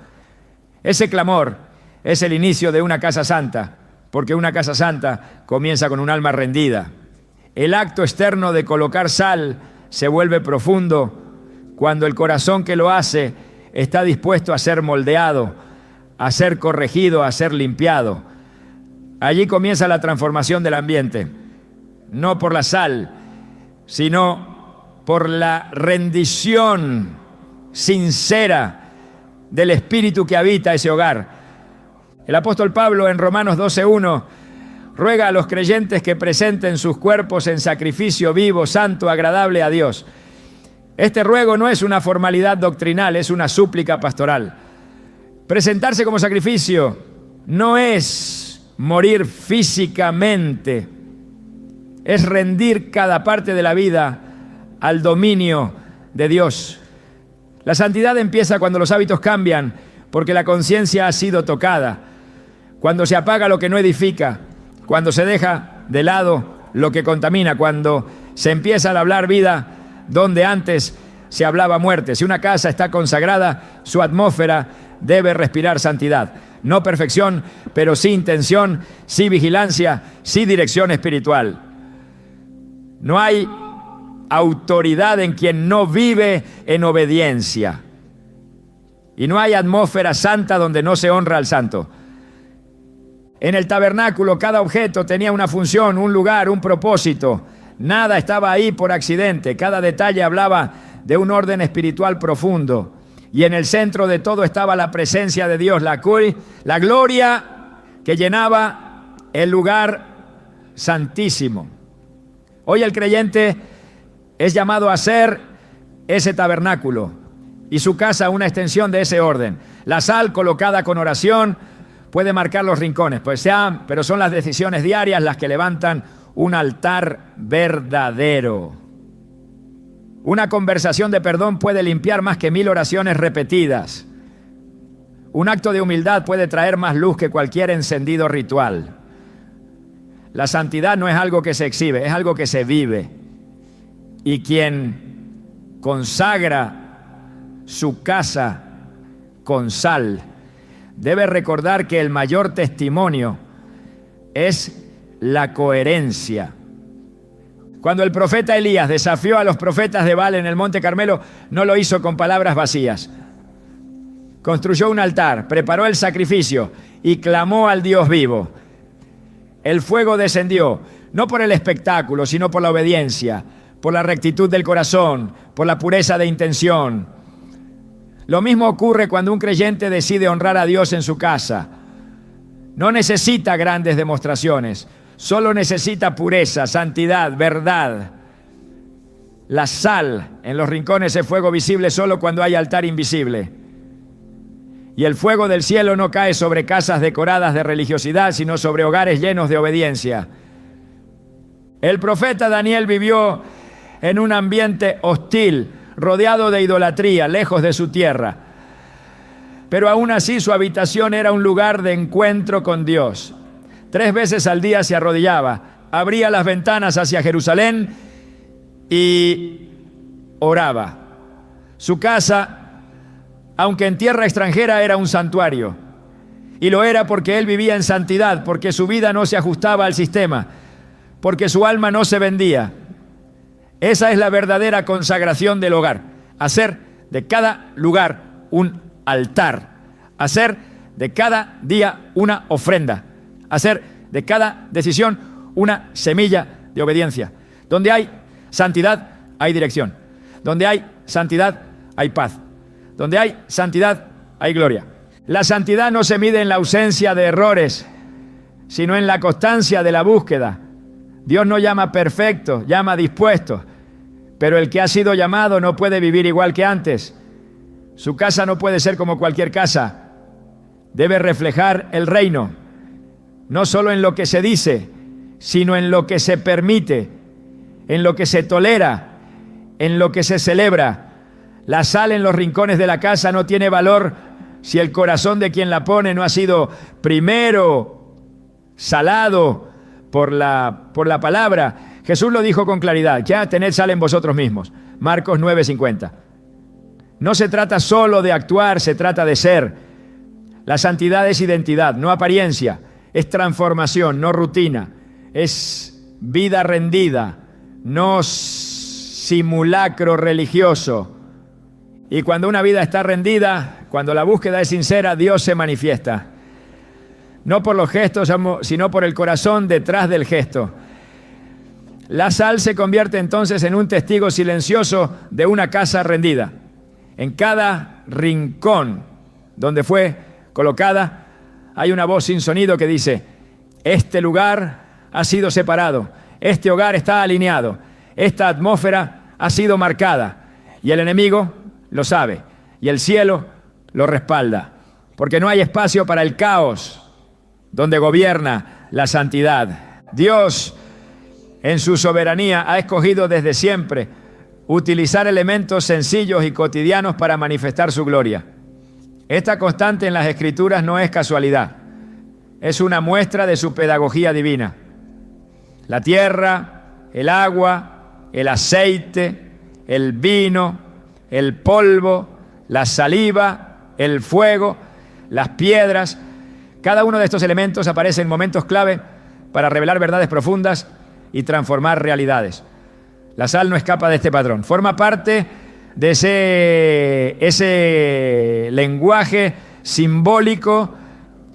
Ese clamor es el inicio de una casa santa, porque una casa santa comienza con un alma rendida. El acto externo de colocar sal se vuelve profundo cuando el corazón que lo hace está dispuesto a ser moldeado, a ser corregido, a ser limpiado. Allí comienza la transformación del ambiente, no por la sal, sino por la rendición sincera del espíritu que habita ese hogar. El apóstol Pablo en Romanos 12:1 ruega a los creyentes que presenten sus cuerpos en sacrificio vivo, santo, agradable a Dios. Este ruego no es una formalidad doctrinal, es una súplica pastoral. Presentarse como sacrificio no es morir físicamente, es rendir cada parte de la vida al dominio de Dios. La santidad empieza cuando los hábitos cambian, porque la conciencia ha sido tocada. Cuando se apaga lo que no edifica, cuando se deja de lado lo que contamina, cuando se empieza a hablar vida donde antes se hablaba muerte. Si una casa está consagrada, su atmósfera debe respirar santidad. No perfección, pero sí intención, sí vigilancia, sí dirección espiritual. No hay autoridad en quien no vive en obediencia. Y no hay atmósfera santa donde no se honra al santo. En el tabernáculo cada objeto tenía una función, un lugar, un propósito. Nada estaba ahí por accidente. Cada detalle hablaba de un orden espiritual profundo. Y en el centro de todo estaba la presencia de Dios, la gloria que llenaba el lugar santísimo. Hoy el creyente es llamado a ser ese tabernáculo y su casa una extensión de ese orden. La sal colocada con oración puede marcar los rincones, pero son las decisiones diarias las que levantan un altar verdadero. Una conversación de perdón puede limpiar más que 1000 oraciones repetidas. Un acto de humildad puede traer más luz que cualquier encendido ritual. La santidad no es algo que se exhibe, es algo que se vive. Y quien consagra su casa con sal debe recordar que el mayor testimonio es la coherencia. Cuando el profeta Elías desafió a los profetas de Baal en el Monte Carmelo, no lo hizo con palabras vacías. Construyó un altar, preparó el sacrificio y clamó al Dios vivo. El fuego descendió, no por el espectáculo, sino por la obediencia, por la rectitud del corazón, por la pureza de intención. Lo mismo ocurre cuando un creyente decide honrar a Dios en su casa. No necesita grandes demostraciones, solo necesita pureza, santidad, verdad. La sal en los rincones es fuego visible solo cuando hay altar invisible. Y el fuego del cielo no cae sobre casas decoradas de religiosidad, sino sobre hogares llenos de obediencia. El profeta Daniel vivió en un ambiente hostil, rodeado de idolatría, lejos de su tierra. Pero aún así su habitación era un lugar de encuentro con Dios. 3 veces al día se arrodillaba, abría las ventanas hacia Jerusalén y oraba. Su casa, aunque en tierra extranjera, era un santuario. Y lo era porque él vivía en santidad, porque su vida no se ajustaba al sistema, porque su alma no se vendía. Esa es la verdadera consagración del hogar. Hacer de cada lugar un altar. Hacer de cada día una ofrenda. Hacer de cada decisión una semilla de obediencia. Donde hay santidad, hay dirección. Donde hay santidad, hay paz. Donde hay santidad, hay gloria. La santidad no se mide en la ausencia de errores, sino en la constancia de la búsqueda. Dios no llama perfecto, llama dispuesto. Pero el que ha sido llamado no puede vivir igual que antes. Su casa no puede ser como cualquier casa. Debe reflejar el reino, no solo en lo que se dice, sino en lo que se permite, en lo que se tolera, en lo que se celebra. La sal en los rincones de la casa no tiene valor si el corazón de quien la pone no ha sido primero salado por la palabra. Jesús lo dijo con claridad: ya tened sal en vosotros mismos. Marcos 9:50. No se trata solo de actuar, se trata de ser. La santidad es identidad, no apariencia. Es transformación, no rutina. Es vida rendida, no simulacro religioso. Y cuando una vida está rendida, cuando la búsqueda es sincera, Dios se manifiesta. No por los gestos, sino por el corazón detrás del gesto. La sal se convierte entonces en un testigo silencioso de una casa rendida. En cada rincón donde fue colocada, hay una voz sin sonido que dice: este lugar ha sido separado, este hogar está alineado, esta atmósfera ha sido marcada, y el enemigo lo sabe, y el cielo lo respalda, porque no hay espacio para el caos donde gobierna la santidad. Dios, en su soberanía, ha escogido desde siempre utilizar elementos sencillos y cotidianos para manifestar su gloria. Esta constante en las Escrituras no es casualidad, es una muestra de su pedagogía divina. La tierra, el agua, el aceite, el vino, el polvo, la saliva, el fuego, las piedras. Cada uno de estos elementos aparece en momentos clave para revelar verdades profundas y transformar realidades. La sal no escapa de este patrón. Forma parte de ese lenguaje simbólico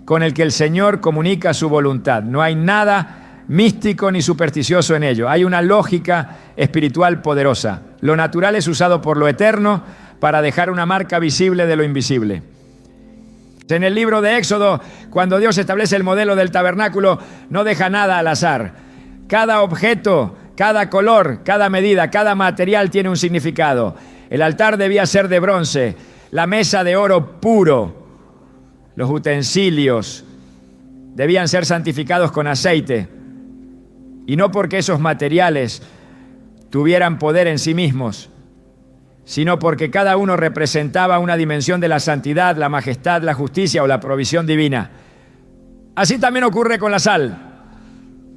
con el que el Señor comunica su voluntad. No hay nada místico ni supersticioso en ello. Hay una lógica espiritual poderosa. Lo natural es usado por lo eterno para dejar una marca visible de lo invisible. En el libro de Éxodo, cuando Dios establece el modelo del tabernáculo, no deja nada al azar. Cada objeto, cada color, cada medida, cada material tiene un significado. El altar debía ser de bronce, la mesa de oro puro, los utensilios debían ser santificados con aceite, y no porque esos materiales tuvieran poder en sí mismos, sino porque cada uno representaba una dimensión de la santidad, la majestad, la justicia o la provisión divina. Así también ocurre con la sal.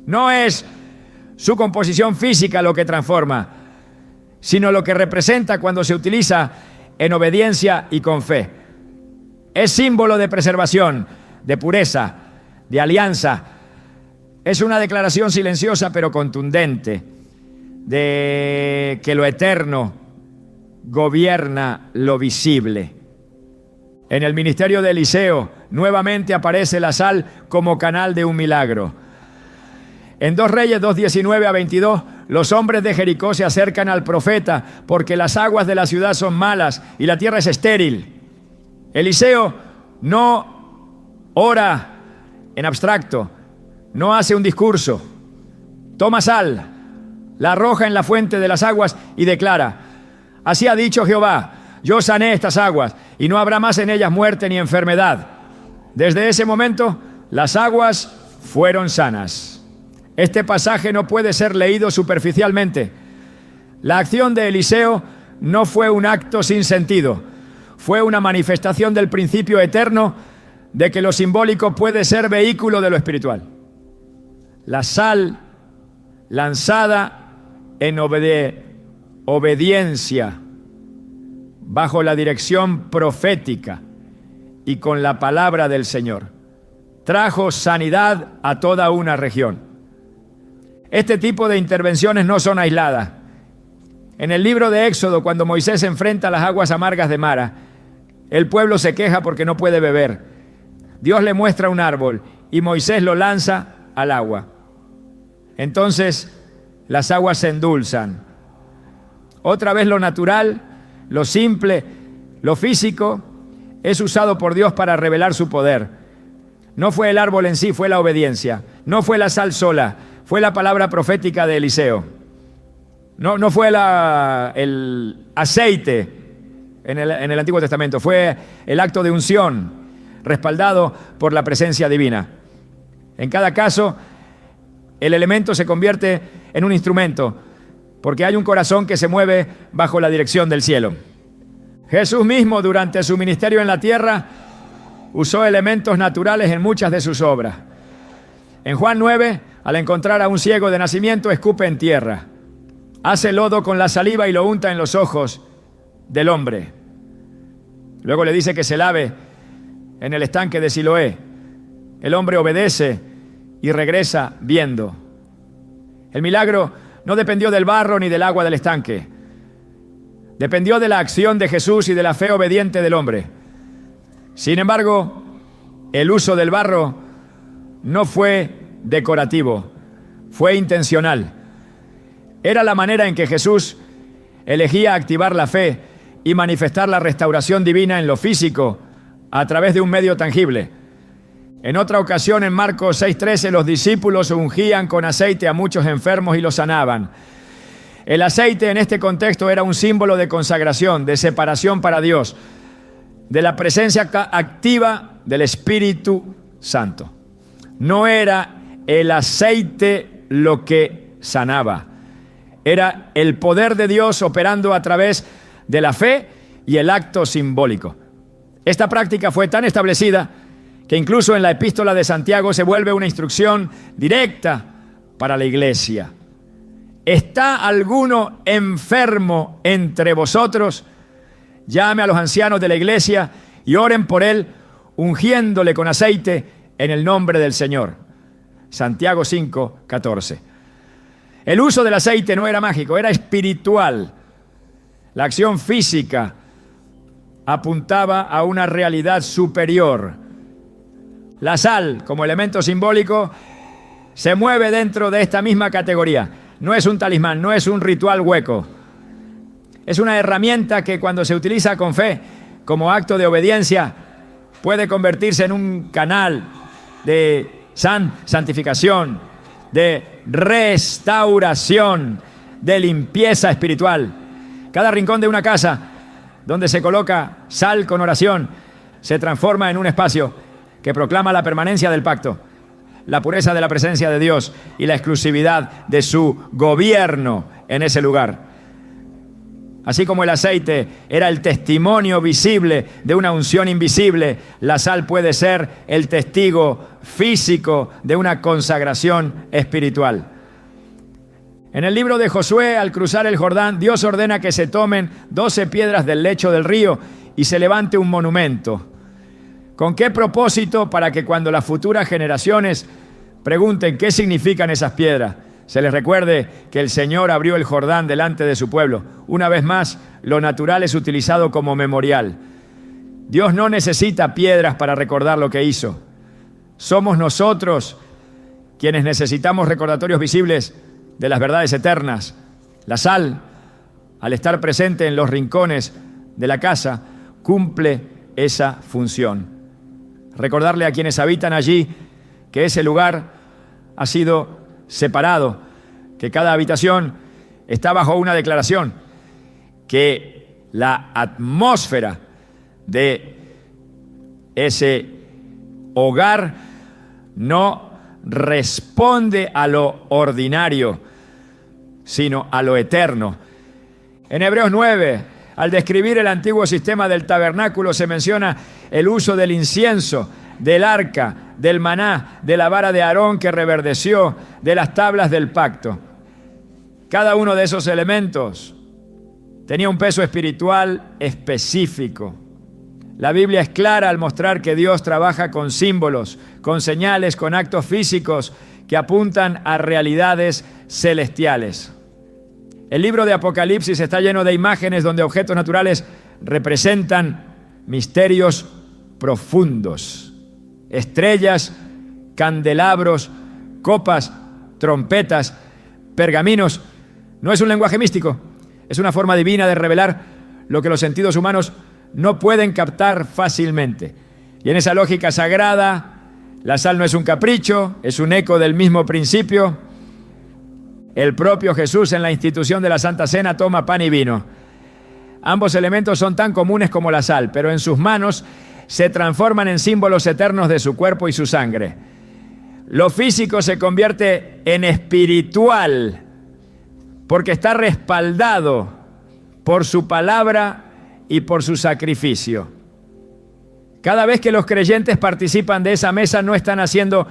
No es su composición física lo que transforma, sino lo que representa cuando se utiliza en obediencia y con fe. Es símbolo de preservación, de pureza, de alianza. Es una declaración silenciosa pero contundente de que lo eterno gobierna lo visible. En el ministerio de Eliseo nuevamente aparece la sal como canal de un milagro. En 2 Reyes 2:19-22, los hombres de Jericó se acercan al profeta porque las aguas de la ciudad son malas y la tierra es estéril. Eliseo no ora en abstracto, no hace un discurso. Toma sal, la arroja en la fuente de las aguas y declara: así ha dicho Jehová, yo sané estas aguas y no habrá más en ellas muerte ni enfermedad. Desde ese momento, las aguas fueron sanas. Este pasaje no puede ser leído superficialmente. La acción de Eliseo no fue un acto sin sentido, fue una manifestación del principio eterno de que lo simbólico puede ser vehículo de lo espiritual. La sal lanzada en obediencia, bajo la dirección profética y con la palabra del Señor, trajo sanidad a toda una región. Este tipo de intervenciones no son aisladas. En el libro de Éxodo, cuando Moisés enfrenta las aguas amargas de Mara, el pueblo se queja porque no puede beber. Dios le muestra un árbol y Moisés lo lanza al agua. Entonces las aguas se endulzan. Otra vez lo natural, lo simple, lo físico, es usado por Dios para revelar su poder. No fue el árbol en sí, fue la obediencia. No fue la sal sola, fue la palabra profética de Eliseo. No fue el aceite en el Antiguo Testamento, fue el acto de unción respaldado por la presencia divina. En cada caso, el elemento se convierte en un instrumento, porque hay un corazón que se mueve bajo la dirección del cielo. Jesús mismo, durante su ministerio en la tierra, usó elementos naturales en muchas de sus obras. En Juan 9, al encontrar a un ciego de nacimiento, escupe en tierra, hace lodo con la saliva y lo unta en los ojos del hombre. Luego le dice que se lave en el estanque de Siloé. El hombre obedece y regresa viendo. El milagro no dependió del barro ni del agua del estanque. Dependió de la acción de Jesús y de la fe obediente del hombre. Sin embargo, el uso del barro no fue decorativo, fue intencional. Era la manera en que Jesús elegía activar la fe y manifestar la restauración divina en lo físico a través de un medio tangible. En otra ocasión, en Marcos 6:13, los discípulos ungían con aceite a muchos enfermos y los sanaban. El aceite en este contexto era un símbolo de consagración, de separación para Dios, de la presencia activa del Espíritu Santo. No era el aceite lo que sanaba, era el poder de Dios operando a través de la fe y el acto simbólico. Esta práctica fue tan establecida que incluso en la epístola de Santiago se vuelve una instrucción directa para la iglesia. ¿Está alguno enfermo entre vosotros? Llame a los ancianos de la iglesia y oren por él, ungiéndole con aceite en el nombre del Señor. Santiago 5:14. El uso del aceite no era mágico, era espiritual. La acción física apuntaba a una realidad superior. La sal, como elemento simbólico, se mueve dentro de esta misma categoría. No es un talismán, no es un ritual hueco. Es una herramienta que cuando se utiliza con fe, como acto de obediencia, puede convertirse en un canal de santificación, de restauración, de limpieza espiritual. Cada rincón de una casa donde se coloca sal con oración se transforma en un espacio que proclama la permanencia del pacto, la pureza de la presencia de Dios y la exclusividad de su gobierno en ese lugar. Así como el aceite era el testimonio visible de una unción invisible, la sal puede ser el testigo físico de una consagración espiritual. En el libro de Josué, al cruzar el Jordán, Dios ordena que se tomen 12 piedras del lecho del río y se levante un monumento. ¿Con qué propósito? Para que cuando las futuras generaciones pregunten qué significan esas piedras, se les recuerde que el Señor abrió el Jordán delante de su pueblo. Una vez más, lo natural es utilizado como memorial. Dios no necesita piedras para recordar lo que hizo. Somos nosotros quienes necesitamos recordatorios visibles de las verdades eternas. La sal, al estar presente en los rincones de la casa, cumple esa función. Recordarle a quienes habitan allí que ese lugar ha sido separado, que cada habitación está bajo una declaración, que la atmósfera de ese hogar no responde a lo ordinario, sino a lo eterno. En Hebreos 9, al describir el antiguo sistema del tabernáculo, se menciona el uso del incienso, del arca, del maná, de la vara de Aarón que reverdeció, de las tablas del pacto. Cada uno de esos elementos tenía un peso espiritual específico. La Biblia es clara al mostrar que Dios trabaja con símbolos, con señales, con actos físicos que apuntan a realidades celestiales. El libro de Apocalipsis está lleno de imágenes donde objetos naturales representan misterios profundos. Estrellas, candelabros, copas, trompetas, pergaminos. No es un lenguaje místico, es una forma divina de revelar lo que los sentidos humanos no pueden captar fácilmente. Y en esa lógica sagrada, la sal no es un capricho, es un eco del mismo principio. El propio Jesús en la institución de la Santa Cena toma pan y vino. Ambos elementos son tan comunes como la sal, pero en sus manos se transforman en símbolos eternos de su cuerpo y su sangre. Lo físico se convierte en espiritual porque está respaldado por su palabra y por su sacrificio. Cada vez que los creyentes participan de esa mesa, no están haciendo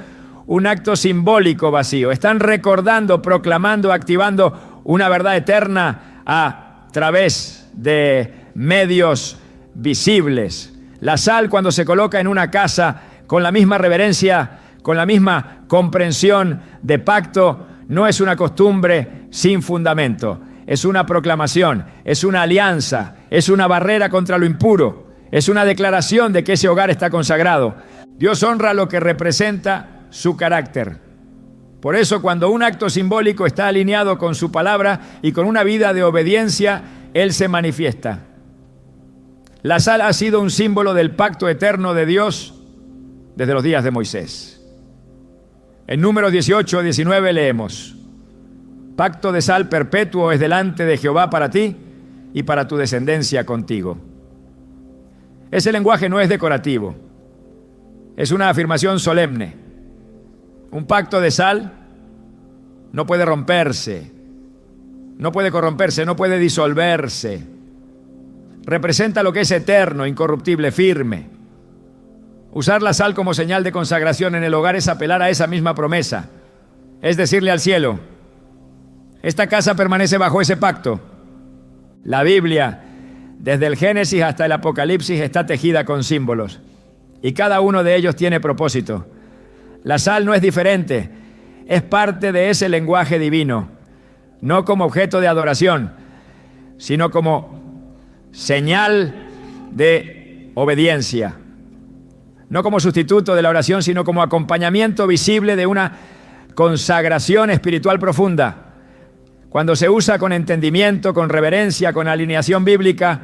un acto simbólico vacío, están recordando, proclamando, activando una verdad eterna a través de medios visibles. La sal, cuando se coloca en una casa con la misma reverencia, con la misma comprensión de pacto, no es una costumbre sin fundamento, es una proclamación, es una alianza, es una barrera contra lo impuro, es una declaración de que ese hogar está consagrado. Dios honra lo que representa su carácter. Por eso, cuando un acto simbólico está alineado con su palabra y con una vida de obediencia, Él se manifiesta. La sal ha sido un símbolo del pacto eterno de Dios desde los días de Moisés. En Números 18, 19 leemos: pacto de sal perpetuo es delante de Jehová para ti y para tu descendencia contigo. Ese lenguaje no es decorativo, es una afirmación solemne. Un pacto de sal no puede romperse, no puede corromperse, no puede disolverse. Representa lo que es eterno, incorruptible, firme. Usar la sal como señal de consagración en el hogar es apelar a esa misma promesa. Es decirle al cielo: esta casa permanece bajo ese pacto. La Biblia, desde el Génesis hasta el Apocalipsis, está tejida con símbolos, y cada uno de ellos tiene propósito. La sal no es diferente, es parte de ese lenguaje divino, no como objeto de adoración, sino como señal de obediencia. No como sustituto de la oración, sino como acompañamiento visible de una consagración espiritual profunda. Cuando se usa con entendimiento, con reverencia, con alineación bíblica,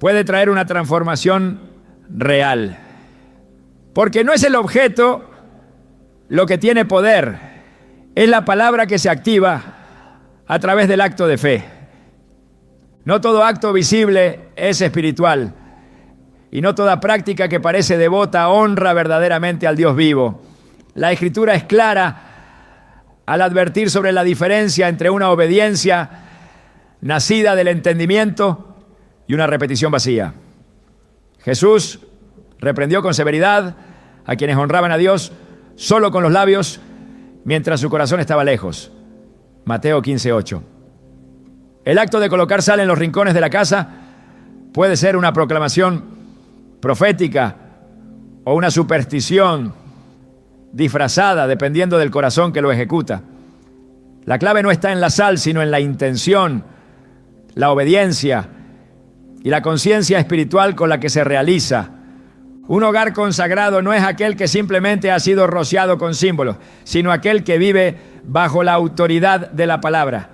puede traer una transformación real. Porque no es el objeto lo que tiene poder, es la palabra que se activa a través del acto de fe. No todo acto visible es espiritual. Y no toda práctica que parece devota honra verdaderamente al Dios vivo. La Escritura es clara al advertir sobre la diferencia entre una obediencia nacida del entendimiento y una repetición vacía. Jesús reprendió con severidad a quienes honraban a Dios solo con los labios, mientras su corazón estaba lejos. Mateo 15:8. El acto de colocar sal en los rincones de la casa puede ser una proclamación profética o una superstición disfrazada, dependiendo del corazón que lo ejecuta. La clave no está en la sal, sino en la intención, la obediencia y la conciencia espiritual con la que se realiza. Un hogar consagrado no es aquel que simplemente ha sido rociado con símbolos, sino aquel que vive bajo la autoridad de la palabra.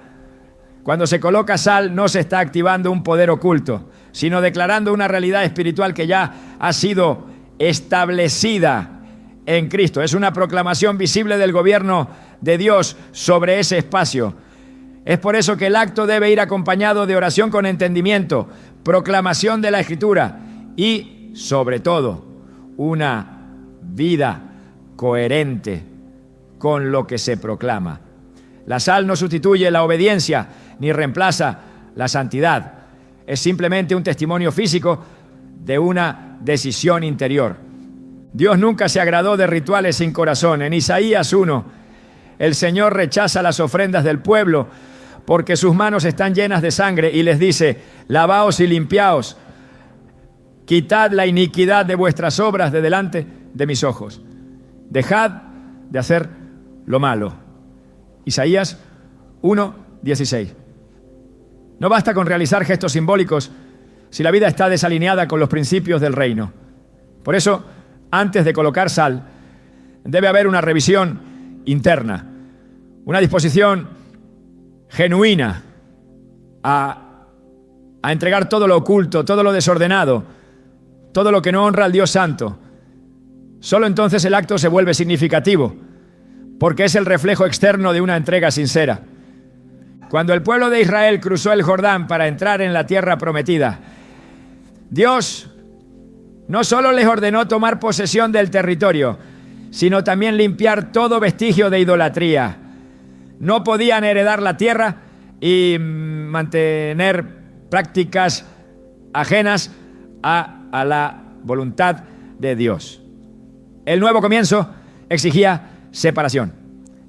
Cuando se coloca sal, no se está activando un poder oculto, sino declarando una realidad espiritual que ya ha sido establecida en Cristo. Es una proclamación visible del gobierno de Dios sobre ese espacio. Es por eso que el acto debe ir acompañado de oración con entendimiento, proclamación de la Escritura y, sobre todo, una vida coherente con lo que se proclama. La sal no sustituye la obediencia ni reemplaza la santidad. Es simplemente un testimonio físico de una decisión interior. Dios nunca se agradó de rituales sin corazón. En Isaías 1, el Señor rechaza las ofrendas del pueblo porque sus manos están llenas de sangre y les dice: lavaos y limpiaos, quitad la iniquidad de vuestras obras de delante de mis ojos. Dejad de hacer lo malo. Isaías 1:16. No basta con realizar gestos simbólicos si la vida está desalineada con los principios del reino. Por eso, antes de colocar sal, debe haber una revisión interna, una disposición genuina a entregar todo lo oculto, todo lo desordenado, todo lo que no honra al Dios Santo. Solo entonces el acto se vuelve significativo, porque es el reflejo externo de una entrega sincera. Cuando el pueblo de Israel cruzó el Jordán para entrar en la tierra prometida, Dios no solo les ordenó tomar posesión del territorio, sino también limpiar todo vestigio de idolatría. No podían heredar la tierra y mantener prácticas ajenas a la voluntad de Dios. El nuevo comienzo exigía separación.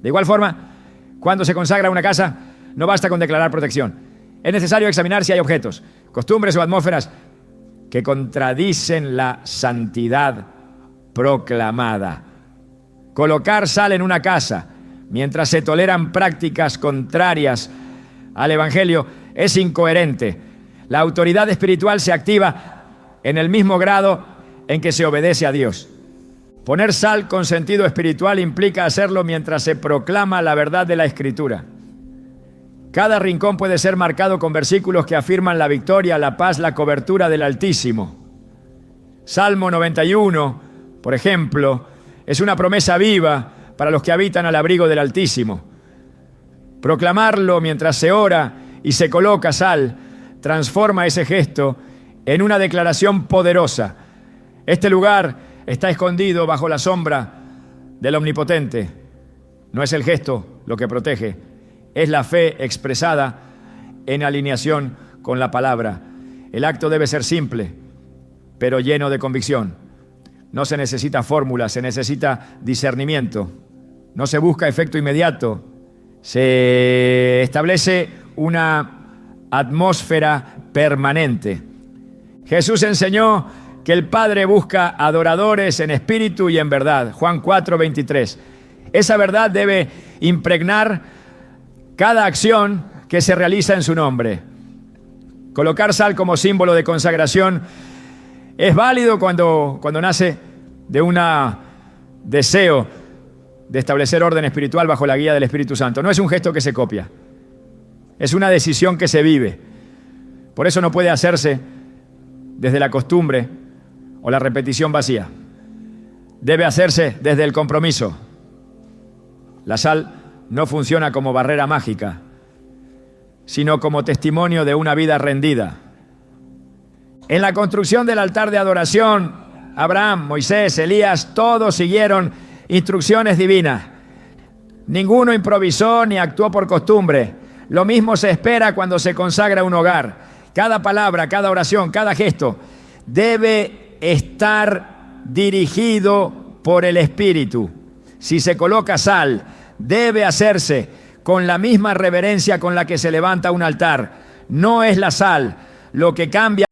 De igual forma, cuando se consagra una casa, no basta con declarar protección. Es necesario examinar si hay objetos, costumbres o atmósferas que contradicen la santidad proclamada. Colocar sal en una casa mientras se toleran prácticas contrarias al Evangelio es incoherente. La autoridad espiritual se activa en el mismo grado en que se obedece a Dios. Poner sal con sentido espiritual implica hacerlo mientras se proclama la verdad de la Escritura. Cada rincón puede ser marcado con versículos que afirman la victoria, la paz, la cobertura del Altísimo. Salmo 91, por ejemplo, es una promesa viva para los que habitan al abrigo del Altísimo. Proclamarlo mientras se ora y se coloca sal transforma ese gesto en una declaración poderosa. Este lugar está escondido bajo la sombra del Omnipotente. No es el gesto lo que protege, es la fe expresada en alineación con la palabra. El acto debe ser simple, pero lleno de convicción. No se necesita fórmula, se necesita discernimiento. No se busca efecto inmediato. Se establece una atmósfera permanente. Jesús enseñó que el Padre busca adoradores en espíritu y en verdad. Juan 4:23. Esa verdad debe impregnar cada acción que se realiza en su nombre. Colocar sal como símbolo de consagración es válido cuando nace de un deseo de establecer orden espiritual bajo la guía del Espíritu Santo. No es un gesto que se copia, es una decisión que se vive. Por eso no puede hacerse desde la costumbre o la repetición vacía. Debe hacerse desde el compromiso. La sal no funciona como barrera mágica, sino como testimonio de una vida rendida. En la construcción del altar de adoración, Abraham, Moisés, Elías, todos siguieron instrucciones divinas. Ninguno improvisó ni actuó por costumbre. Lo mismo se espera cuando se consagra un hogar. Cada palabra, cada oración, cada gesto debe estar dirigido por el Espíritu. Si se coloca sal, debe hacerse con la misma reverencia con la que se levanta un altar. No es la sal lo que cambia